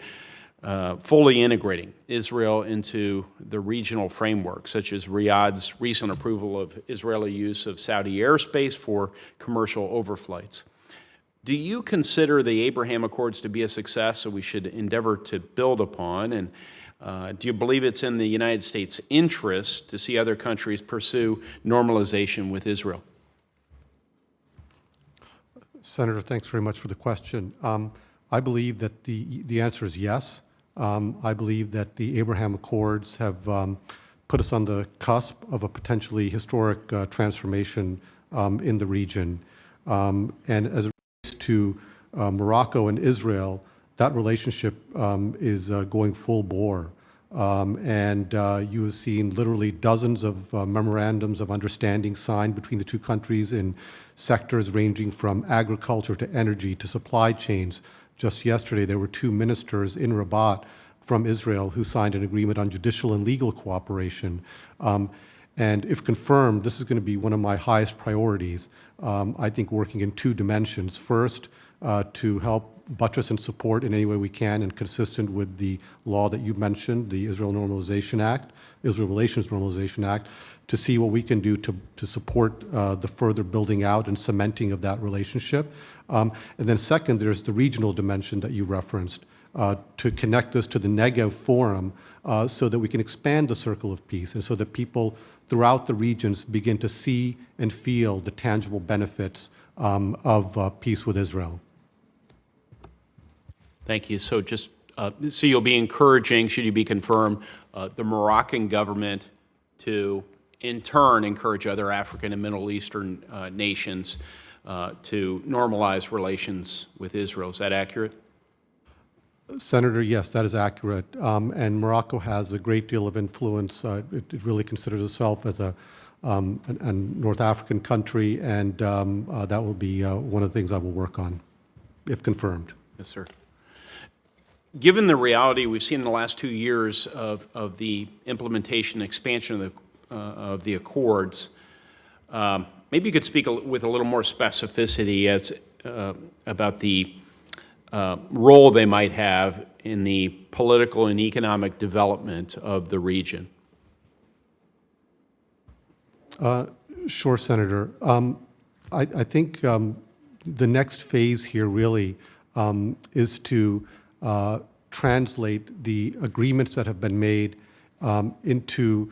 fully integrating Israel into the regional framework, such as Riyadh's recent approval of Israeli use of Saudi airspace for commercial overflights. Do you consider the Abraham Accords to be a success that we should endeavor to build upon? And do you believe it's in the United States' interest to see other countries pursue normalization with Israel? Senator, thanks very much for the question. I believe that the answer is yes. I believe that the Abraham Accords have put us on the cusp of a potentially historic transformation in the region. And as it relates to Morocco and Israel, that relationship is going full bore. And you have seen literally dozens of memorandums of understanding signed between the two countries in sectors ranging from agriculture to energy to supply chains. Just yesterday, there were two ministers in Rabat from Israel who signed an agreement on judicial and legal cooperation. And if confirmed, this is going to be one of my highest priorities, I think working in two dimensions. First, to help buttress and support in any way we can and consistent with the law that you mentioned, the Israel Normalization Act, Israel Relations Normalization Act, to see what we can do to support the further building out and cementing of that relationship. And then second, there's the regional dimension that you referenced, to connect us to the Negev Forum so that we can expand the circle of peace and so that people throughout the regions begin to see and feel the tangible benefits of peace with Israel. Thank you. So just so you'll be encouraging, should you be confirmed, the Moroccan government to, in turn, encourage other African and Middle Eastern nations to normalize relations with Israel. Is that accurate? Senator, yes, that is accurate. And Morocco has a great deal of influence. It really considers itself as a North African country, and that will be one of the things I will work on, if confirmed. Yes, sir. Given the reality we've seen in the last 2 years of the implementation and expansion of the Accords, maybe you could speak with a little more specificity as about the role they might have in the political and economic development of the region. Sure, Senator. I think the next phase here really is to translate the agreements that have been made into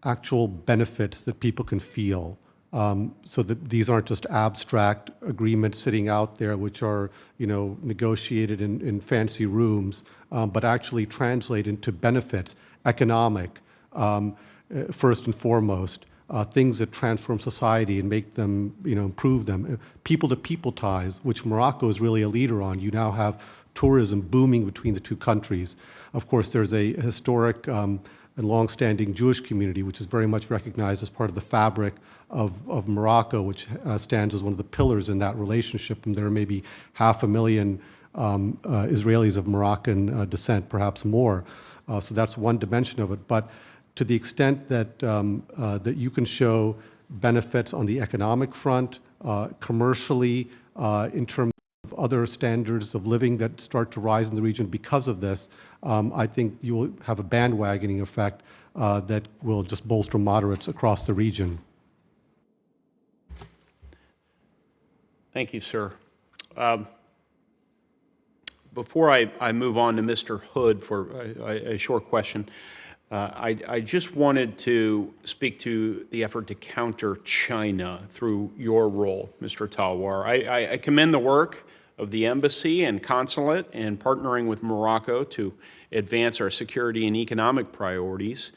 actual benefits that people can feel. So that these aren't just abstract agreements sitting out there which are, negotiated in fancy rooms, but actually translate into benefits, economic, first and foremost, things that transform society and make them, improve them. People-to-people ties, which Morocco is really a leader on. You now have tourism booming between the two countries. Of course, there's a historic and longstanding Jewish community, which is very much recognized as part of the fabric of Morocco, which stands as one of the pillars in that relationship. And there are maybe 500,000 Israelis of Moroccan descent, perhaps more. So that's one dimension of it. But to the extent that that you can show benefits on the economic front, commercially, in terms of other standards of living that start to rise in the region because of this, I think you will have a bandwagoning effect that will just bolster moderates across the region. Thank you, sir. Before I move on to Mr. Hood for a short question, I just wanted to speak to the effort to counter China through your role, Mr. Talwar. I commend the work of the embassy and consulate in partnering with Morocco to advance our security and economic priorities.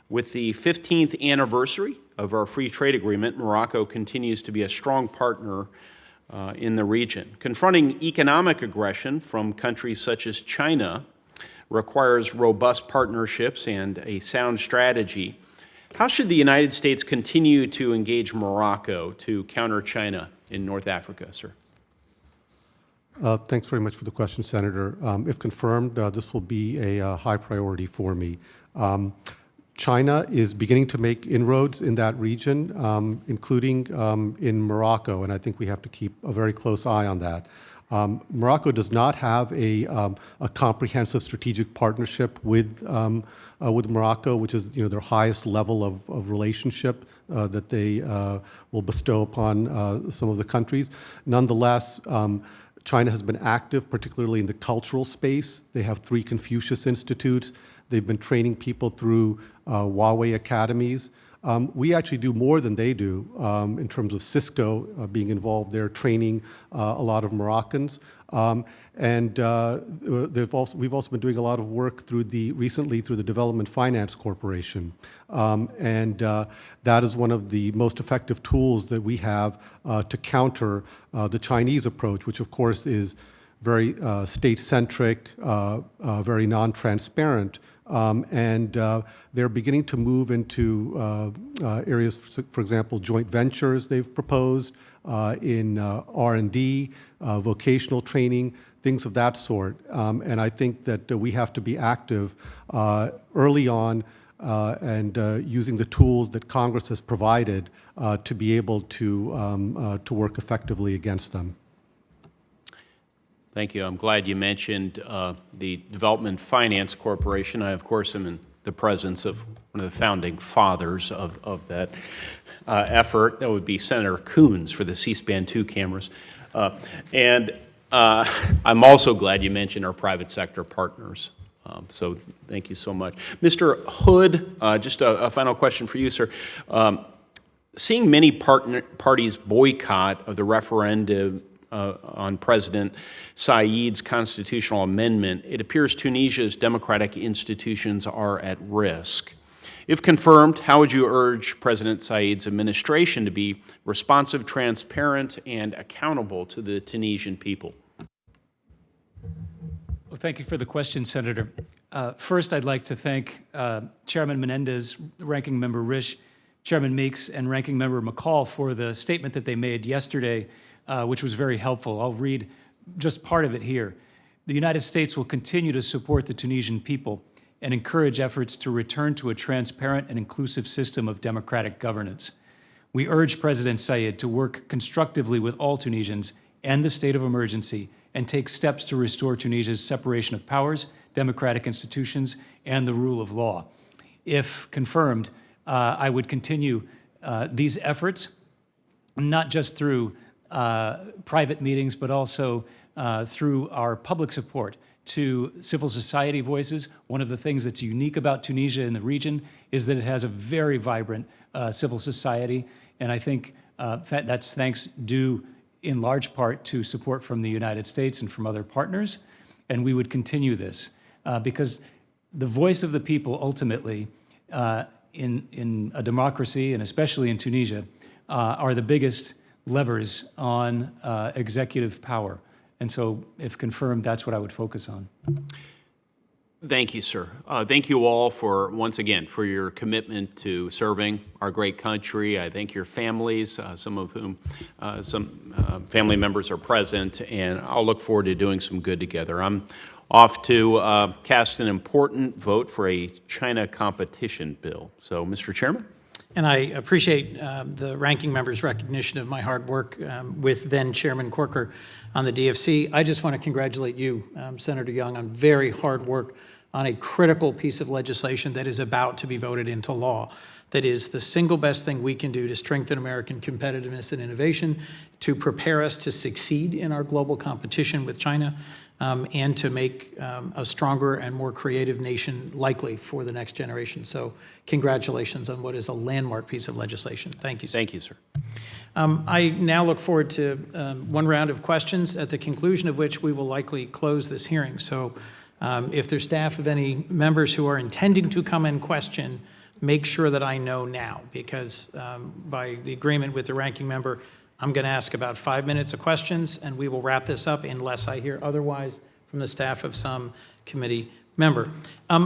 With the 15th anniversary of our free trade agreement, Morocco continues to be a strong partner in the region. Confronting economic aggression from countries such as China requires robust partnerships and a sound strategy. How should the United States continue to engage Morocco to counter China in North Africa, sir? Thanks very much for the question, Senator. If confirmed, this will be a high priority for me. China is beginning to make inroads in that region, including in Morocco, and I think we have to keep a very close eye on that. Morocco does not have a comprehensive strategic partnership with Morocco, which is their highest level of relationship that they will bestow upon some of the countries. Nonetheless, China has been active, particularly in the cultural space. They have 3 Confucius Institutes. They've been training people through Huawei academies. We actually do more than they do in terms of Cisco being involved there, training a lot of Moroccans. We've also been doing a lot of work recently through the Development Finance Corporation. That is one of the most effective tools that we have to counter the Chinese approach, which of course is very state-centric, very non-transparent, they're beginning to move into areas, for example, joint ventures they've proposed in R&D, vocational training, things of that sort. And I think that we have to be active early on using the tools that Congress has provided to be able to work effectively against them. Thank you. I'm glad you mentioned the Development Finance Corporation. I, of course, am in the presence of one of the founding fathers of that effort. That would be Senator Coons for the C-SPAN 2 cameras. I'm also glad you mentioned our private sector partners. So thank you so much. Mr. Hood, just a final question for you, sir. Seeing many parties boycott of the referendum on President Saeed's constitutional amendment, it appears Tunisia's democratic institutions are at risk. If confirmed, how would you urge President Saeed's administration to be responsive, transparent, and accountable to the Tunisian people? Well, thank you for the question, Senator. First, I'd like to thank Chairman Menendez, Ranking Member Risch, Chairman Meeks, and Ranking Member McCall for the statement that they made yesterday, which was very helpful. I'll read just part of it here. The United States will continue to support the Tunisian people and encourage efforts to return to a transparent and inclusive system of democratic governance. We urge President Saeed to work constructively with all Tunisians and the state of emergency and take steps to restore Tunisia's separation of powers, democratic institutions, and the rule of law. If confirmed, I would continue these efforts, not just through private meetings, but also through our public support to civil society voices. One of the things that's unique about Tunisia in the region is that it has a very vibrant civil society, and I think that's thanks due in large part to support from the United States and from other partners, and we would continue this because the voice of the people ultimately in a democracy, and especially in Tunisia, are the biggest levers on executive power. And so, if confirmed, that's what I would focus on. Thank you, sir. Thank you all for, once again, for your commitment to serving our great country. I thank your families, some of whom, family members are present, and I'll look forward to doing some good together. I'm off to cast an important vote for a China competition bill. So, Mr. Chairman? And I appreciate the ranking member's recognition of my hard work with then Chairman Corker on the DFC. I just want to congratulate you, Senator Young, on very hard work on a critical piece of legislation that is about to be voted into law. That is the single best thing we can do to strengthen American competitiveness and innovation, to prepare us to succeed in our global competition with China, and to make a stronger and more creative nation likely for the next generation. So congratulations on what is a landmark piece of legislation. Thank you, sir. Thank you, sir. I now look forward to one round of questions, at the conclusion of which we will likely close this hearing. So if there's staff of any members who are intending to come and question, make sure that I know now, because by the agreement with the ranking member, I'm going to ask about 5 minutes of questions, and we will wrap this up unless I hear otherwise from the staff of some committee member.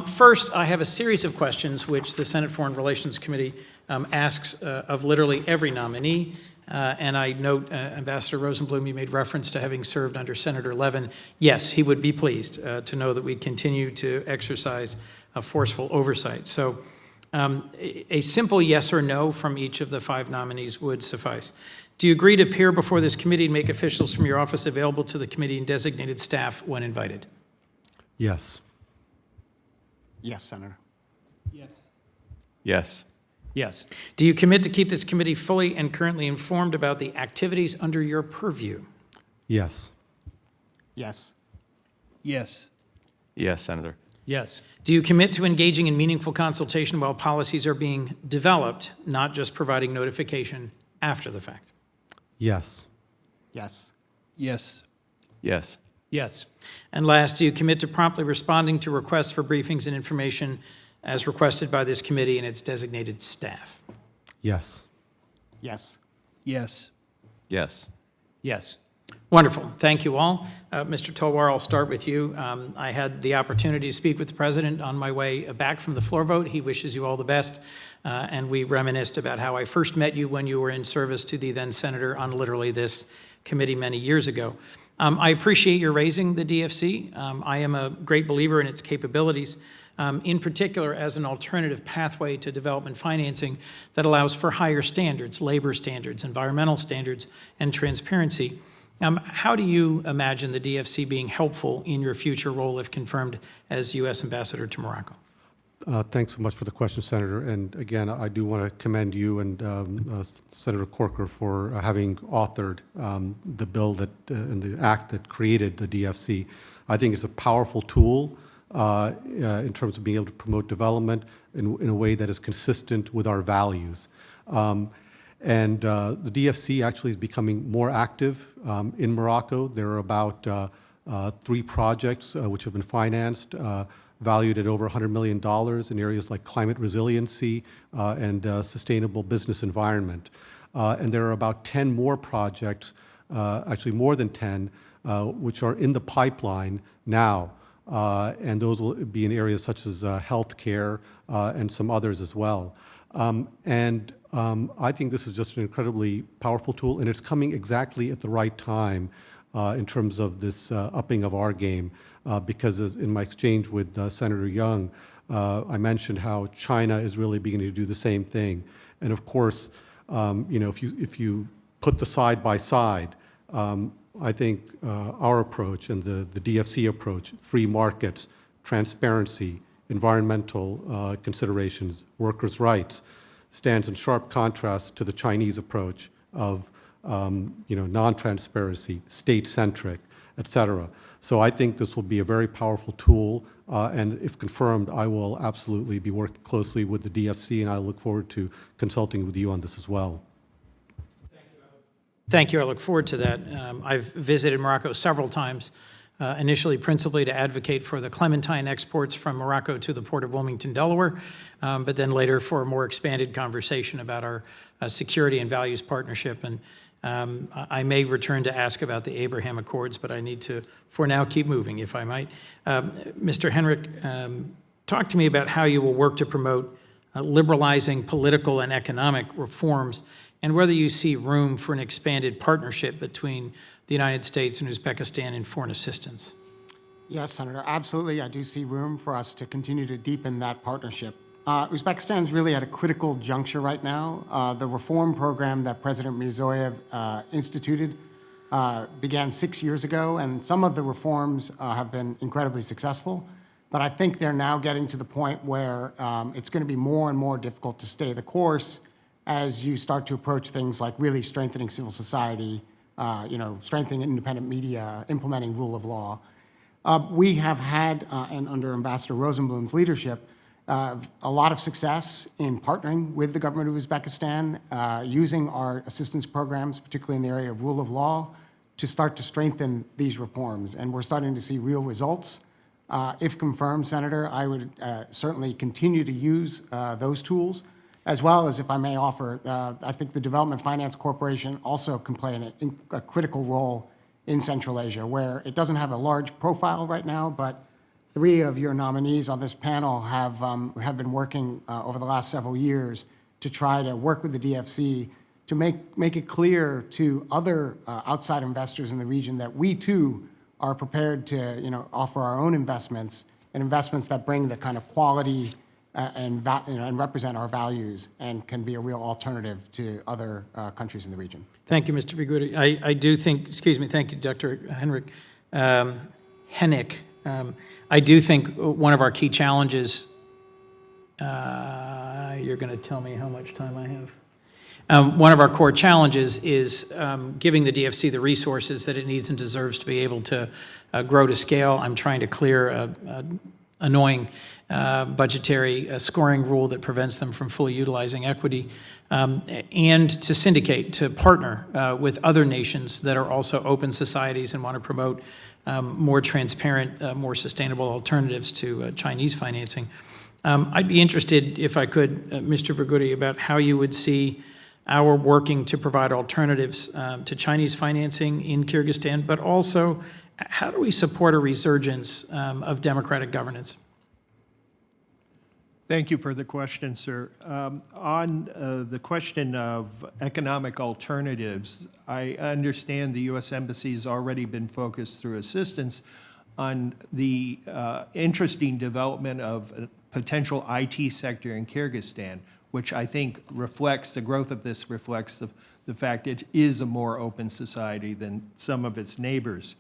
First, I have a series of questions which the Senate Foreign Relations Committee asks of literally every nominee. And I note, Ambassador Rosenblum, you made reference to having served under Senator Levin. Yes, he would be pleased to know that we continue to exercise a forceful oversight. So a simple yes or no from each of the 5 nominees would suffice. Do you agree to appear before this committee and make officials from your office available to the committee and designated staff when invited? Yes. Yes, Senator. Yes. Yes. Yes. Do you commit to keep this committee fully and currently informed about the activities under your purview? Yes. Yes. Yes. Yes, Senator. Yes. Do you commit to engaging in meaningful consultation while policies are being developed, not just providing notification after the fact? Yes. Yes. Yes. Yes. Yes. And last, do you commit to promptly responding to requests for briefings and information as requested by this committee and its designated staff? Yes. Yes. Yes. Yes. Yes. Wonderful. Thank you all. Mr. Talwar, I'll start with you. I had the opportunity to speak with the president on my way back from the floor vote. He wishes you all the best. And we reminisced about how I first met you when you were in service to the then senator on literally this committee many years ago. I appreciate your raising the DFC. I am a great believer in its capabilities, in particular as an alternative pathway to development financing that allows for higher standards, labor standards, environmental standards, and transparency. How do you imagine the DFC being helpful in your future role if confirmed as U.S. Ambassador to Morocco? Thanks so much for the question, Senator. And again, I do want to commend you and Senator Corker for having authored the bill that and the act that created the DFC. I think it's a powerful tool in terms of being able to promote development in a way that is consistent with our values. And the DFC actually is becoming more active in Morocco. There are about 3 projects which have been financed, valued at over $100 million in areas like climate resiliency and sustainable business environment. And there are about 10 more projects, actually more than 10, which are in the pipeline now. And those will be in areas such as healthcare and some others as well. I think this is just an incredibly powerful tool, and it's coming exactly at the right time in terms of this upping of our game, because in my exchange with Senator Young, I mentioned how China is really beginning to do the same thing. And of course, if you put the side by side, I think our approach and the DFC approach, free markets, transparency, environmental considerations, workers' rights, stands in sharp contrast to the Chinese approach of non-transparency, state-centric, et cetera. So I think this will be a very powerful tool, and if confirmed, I will absolutely be working closely with the DFC, and I look forward to consulting with you on this as well. Thank you. I look forward to that. I've visited Morocco several times, initially principally to advocate for the clementine exports from Morocco to the port of Wilmington, Delaware, but then later for a more expanded conversation about our security and values partnership. And I may return to ask about the Abraham Accords, but I need to, for now, keep moving, if I might. Mr. Henick, talk to me about how you will work to promote liberalizing political and economic reforms, and whether you see room for an expanded partnership between the United States and Uzbekistan in foreign assistance. Yes, Senator, absolutely. I do see room for us to continue to deepen that partnership. Uzbekistan is really at a critical juncture right now. The reform program that President Mirziyoyev instituted began 6 years ago, and some of the reforms have been incredibly successful. But I think they're now getting to the point where it's going to be more and more difficult to stay the course as you start to approach things like really strengthening civil society, strengthening independent media, implementing rule of law. We have had, and under Ambassador Rosenblum's leadership, a lot of success in partnering with the government of Uzbekistan, using our assistance programs, particularly in the area of rule of law, to start to strengthen these reforms. And we're starting to see real results. If confirmed, Senator, I would certainly continue to use those tools, as well as, if I may offer, I think the Development Finance Corporation also can play a critical role in Central Asia, where it doesn't have a large profile right now, but 3 of your nominees on this panel have been working over the last several years to try to work with the DFC to make it clear to other outside investors in the region that we too are prepared to offer our own investments, and investments that bring the kind of quality and represent our values and can be a real alternative to other countries in the region. Thank you, Mr. Viguerie. I do think, thank you, Dr. Henick. I do think one of our key challenges, you're going to tell me how much time I One of our core challenges is giving the DFC the resources that it needs and deserves to be able to grow to scale. I'm trying to clear an annoying budgetary scoring rule that prevents them from fully utilizing equity, and to syndicate, to partner with other nations that are also open societies and want to promote more transparent, more sustainable alternatives to Chinese financing. I'd be interested, if I could, Mr. Viguerie, about how you would see our working to provide alternatives to Chinese financing in Kyrgyzstan, but also how do we support a resurgence of democratic governance? Thank you for the question, sir. On the question of economic alternatives, I understand the U.S. Embassy has already been focused through assistance on the interesting development of a potential IT sector in Kyrgyzstan, which I think reflects, the growth of this reflects the fact it is a more open society than some of its neighbors.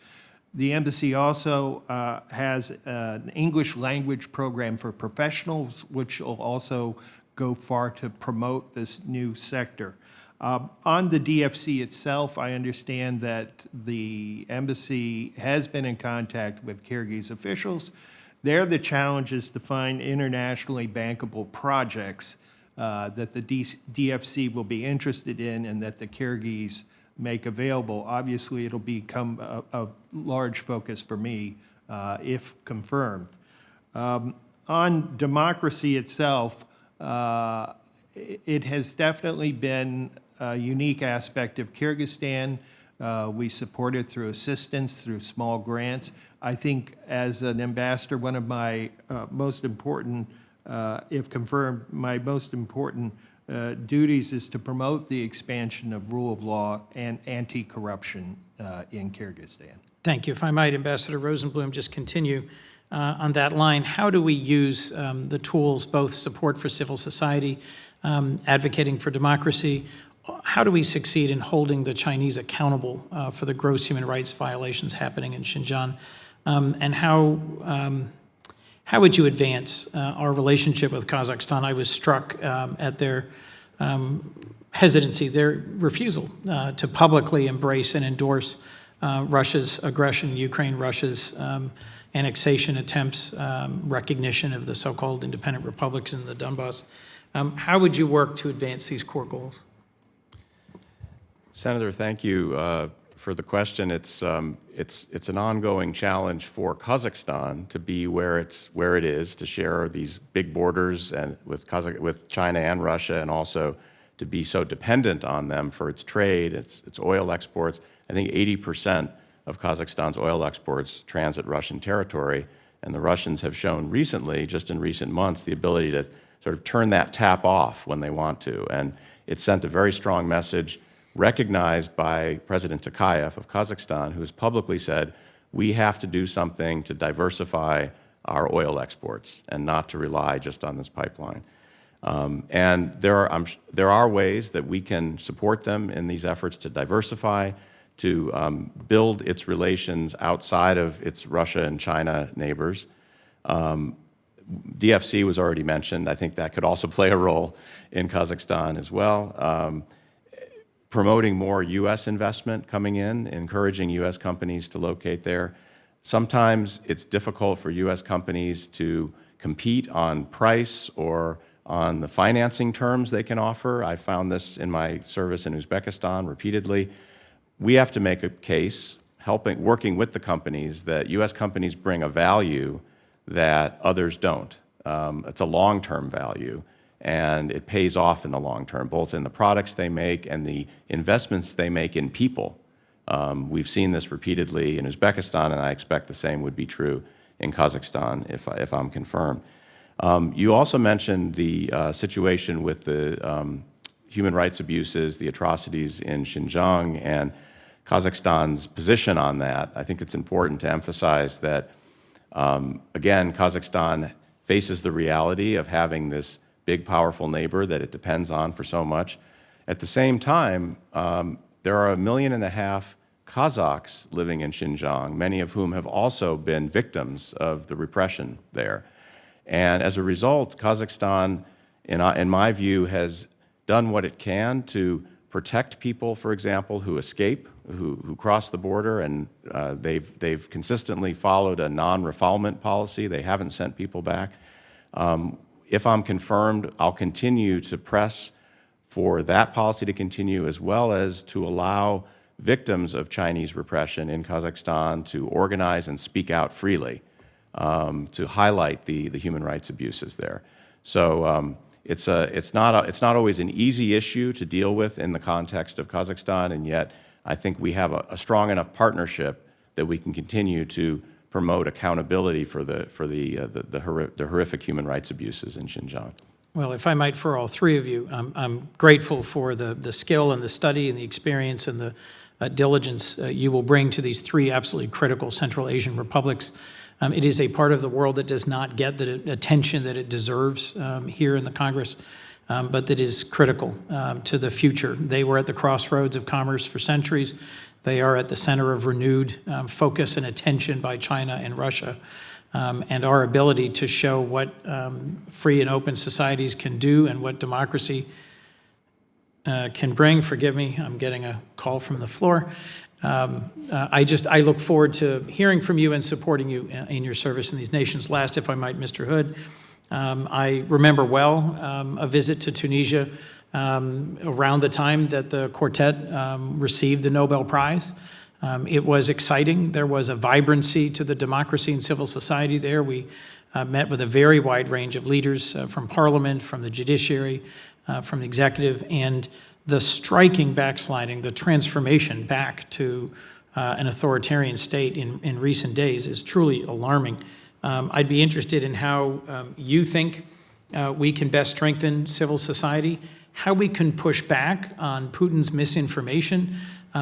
The embassy also has an English language program for professionals, which will also go far to promote this new sector. On the DFC itself, I understand that the embassy has been in contact with Kyrgyz officials. There, the challenge is to find internationally bankable projects that the DFC will be interested in and that the Kyrgyz make available. Obviously, it'll become a large focus for me if confirmed. On democracy itself, it has definitely been a unique aspect of Kyrgyzstan. We support it through assistance, through small grants. I think as an ambassador, one of my most important, if confirmed, my most important duties is to promote the expansion of rule of law and anti-corruption in Kyrgyzstan. Thank you. If I might, Ambassador Rosenblum, just continue on that line. How do we use the tools, both support for civil society, advocating for democracy? How do we succeed in holding the Chinese accountable for the gross human rights violations happening in Xinjiang? And how would you advance our relationship with Kazakhstan? I was struck at their hesitancy, their refusal to publicly embrace and endorse Russia's aggression in Ukraine, Russia's annexation attempts, recognition of the so-called independent republics in the Donbass. How would you work to advance these core goals? Senator, thank you for the question. It's an ongoing challenge for Kazakhstan to be where it is, to share these big borders and with China and Russia, and also to be so dependent on them for its trade, its oil exports. I think 80% of Kazakhstan's oil exports transit Russian territory, and the Russians have shown recently, just in recent months, the ability to sort of turn that tap off when they want to. And it sent a very strong message, recognized by President Tokayev of Kazakhstan, who has publicly said, we have to do something to diversify our oil exports and not to rely just on this pipeline. And there are ways that we can support them in these efforts to diversify, to build its relations outside of its Russia and China neighbors. DFC was already mentioned. I think that could also play a role in Kazakhstan as well. Promoting more U.S. investment coming in, encouraging U.S. companies to locate there. Sometimes it's difficult for U.S. companies to compete on price or on the financing terms they can offer. I found this in my service in Uzbekistan repeatedly. We have to make a case, working with the companies, that U.S. companies bring a value that others don't. It's a long-term value, and it pays off in the long term, both in the products they make and the investments they make in people. We've seen this repeatedly in Uzbekistan, and I expect the same would be true in Kazakhstan if I'm confirmed. You also mentioned the situation with the human rights abuses, the atrocities in Xinjiang, and Kazakhstan's position on that. I think it's important to emphasize that, again, Kazakhstan faces the reality of having this big, powerful neighbor that it depends on for so much. At the same time, there are 1.5 million Kazakhs living in Xinjiang, many of whom have also been victims of the repression there. And as a result, Kazakhstan, in my view, has done what it can to protect people, for example, who escape, who cross the border, and they've consistently followed a non-refoulement policy. They haven't sent people back. If I'm confirmed, I'll continue to press for that policy to continue, as well as to allow victims of Chinese repression in Kazakhstan to organize and speak out freely, to highlight the human rights abuses there. So it's not always an easy issue to deal with in the context of Kazakhstan, and yet I think we have a strong enough partnership that we can continue to promote accountability for the horrific human rights abuses in Xinjiang. Well, if I might, for all three of you, I'm grateful for the skill and the study and the experience and the diligence you will bring to these three absolutely critical Central Asian republics. It is a part of the world that does not get the attention that it deserves here in the Congress, but that is critical to the future. They were at the crossroads of commerce for centuries. They are at the center of renewed focus and attention by China and Russia. And our ability to show what free and open societies can do and what democracy can bring. Forgive me, I'm getting a call from the floor. I look forward to hearing from you and supporting you in your service in these nations. Last, if I might, Mr. Hood, I remember well a visit to Tunisia around the time that the quartet received the Nobel Prize. It was exciting. There was a vibrancy to the democracy and civil society there. We met with a very wide range of leaders from parliament, from the judiciary, from the executive, and the striking backsliding, the transformation back to an authoritarian state in recent days is truly alarming. I'd be interested in how you think we can best strengthen civil society, how we can push back on Putin's misinformation.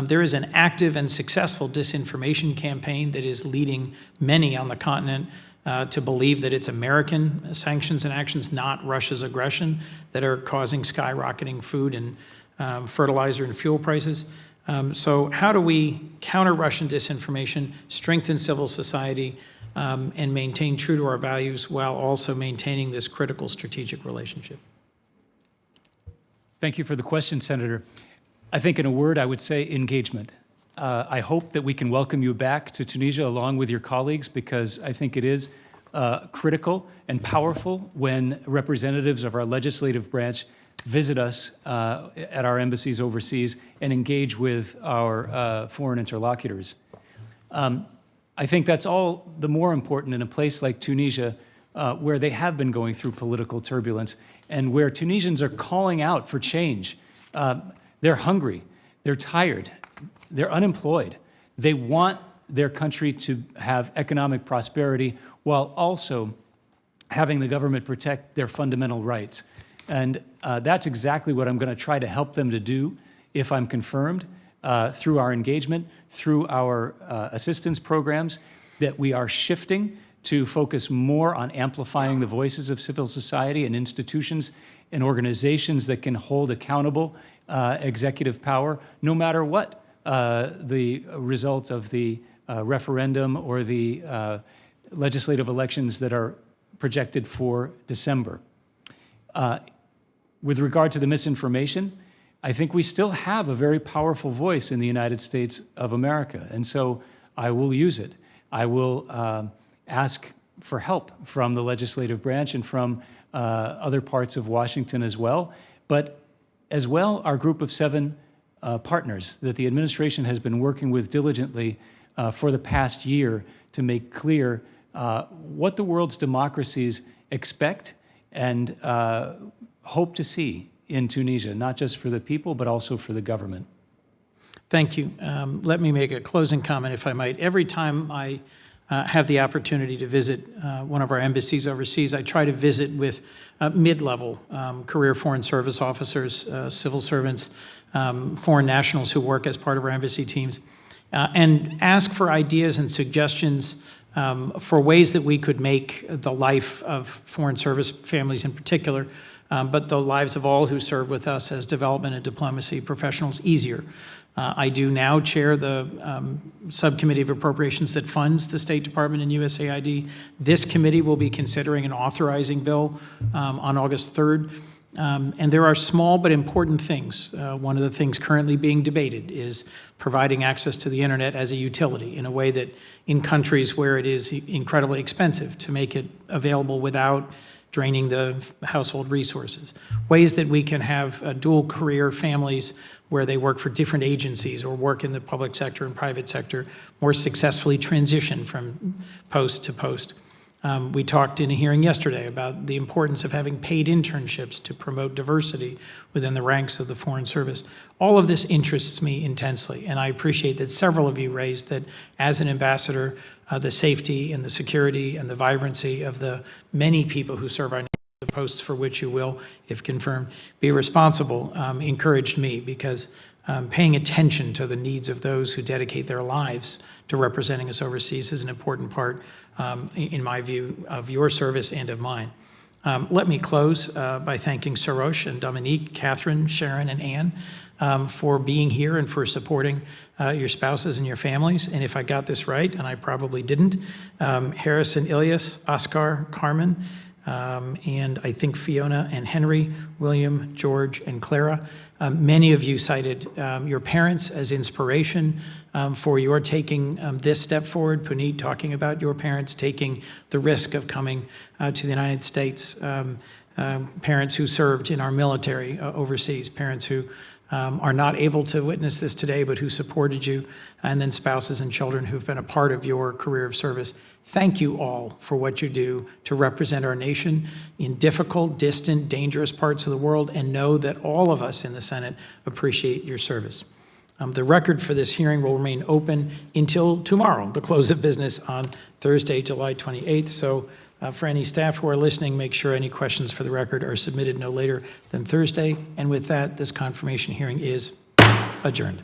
There is an active and successful disinformation campaign that is leading many on the continent to believe that it's American sanctions and actions, not Russia's aggression, that are causing skyrocketing food and fertilizer and fuel prices. So how do we counter Russian disinformation, strengthen civil society, and maintain true to our values while also maintaining this critical strategic relationship? Thank you for the question, Senator. I think in a word, I would say engagement. I hope that we can welcome you back to Tunisia along with your colleagues, because I think it is critical and powerful when representatives of our legislative branch visit us at our embassies overseas and engage with our foreign interlocutors. I think that's all the more important in a place like Tunisia, where they have been going through political turbulence and where Tunisians are calling out for change. They're hungry, they're tired, they're unemployed. They want their country to have economic prosperity while also having the government protect their fundamental rights. And that's exactly what I'm going to try to help them to do if I'm confirmed, through our engagement, through our assistance programs, that we are shifting to focus more on amplifying the voices of civil society and institutions and organizations that can hold accountable executive power, no matter what the result of the referendum or the legislative elections that are projected for December. With regard to the misinformation, I think we still have a very powerful voice in the United States of America, and so I will use it. I will ask for help from the legislative branch and from other parts of Washington as well, but as well our group of 7 partners that the administration has been working with diligently for the past year to make clear what the world's democracies expect and hope to see in Tunisia, not just for the people, but also for the government. Thank you. Let me make a closing comment, if I might. Every time I have the opportunity to visit one of our embassies overseas, I try to visit with mid-level career foreign service officers, civil servants, foreign nationals who work as part of our embassy teams, and ask for ideas and suggestions for ways that we could make the life of foreign service families in particular, but the lives of all who serve with us as development and diplomacy professionals easier. I do now chair the subcommittee of appropriations that funds the State Department and USAID. This committee will be considering an authorizing bill on August 3rd And there are small but important things. One of the things currently being debated is providing access to the internet as a utility in a way that in countries where it is incredibly expensive to make it available without draining the household resources. Ways that we can have dual career families where they work for different agencies or work in the public sector and private sector more successfully transition from post to post. We talked in a hearing yesterday about the importance of having paid internships to promote diversity within the ranks of the Foreign Service. All of this interests me intensely, and I appreciate that several of you raised that as an ambassador, the safety and the security and the vibrancy of the many people who serve our nation, the posts for which you will, if confirmed, be responsible, encouraged me, because paying attention to the needs of those who dedicate their lives to representing us overseas is an important part, in my view, of your service and of mine. Let me close by thanking Sarosh and Dominique, Catherine, Sharon, and Anne for being here and for supporting your spouses and your families. And if I got this right, and I probably didn't, Harrison, Ilyas, Oscar, Carmen, and I think Fiona and Henry, William, George, and Clara. Many of you cited your parents as inspiration for your taking this step forward. Puneet talking about your parents taking the risk of coming to the United States. Parents who served in our military overseas, parents who are not able to witness this today, but who supported you, and then spouses and children who've been a part of your career of service. Thank you all for what you do to represent our nation in difficult, distant, dangerous parts of the world, and know that all of us in the Senate appreciate your service. The record for this hearing will remain open until tomorrow, the close of business on Thursday, July 28th. So for any staff who are listening, make sure any questions for the record are submitted no later than Thursday. And with that, this confirmation hearing is adjourned.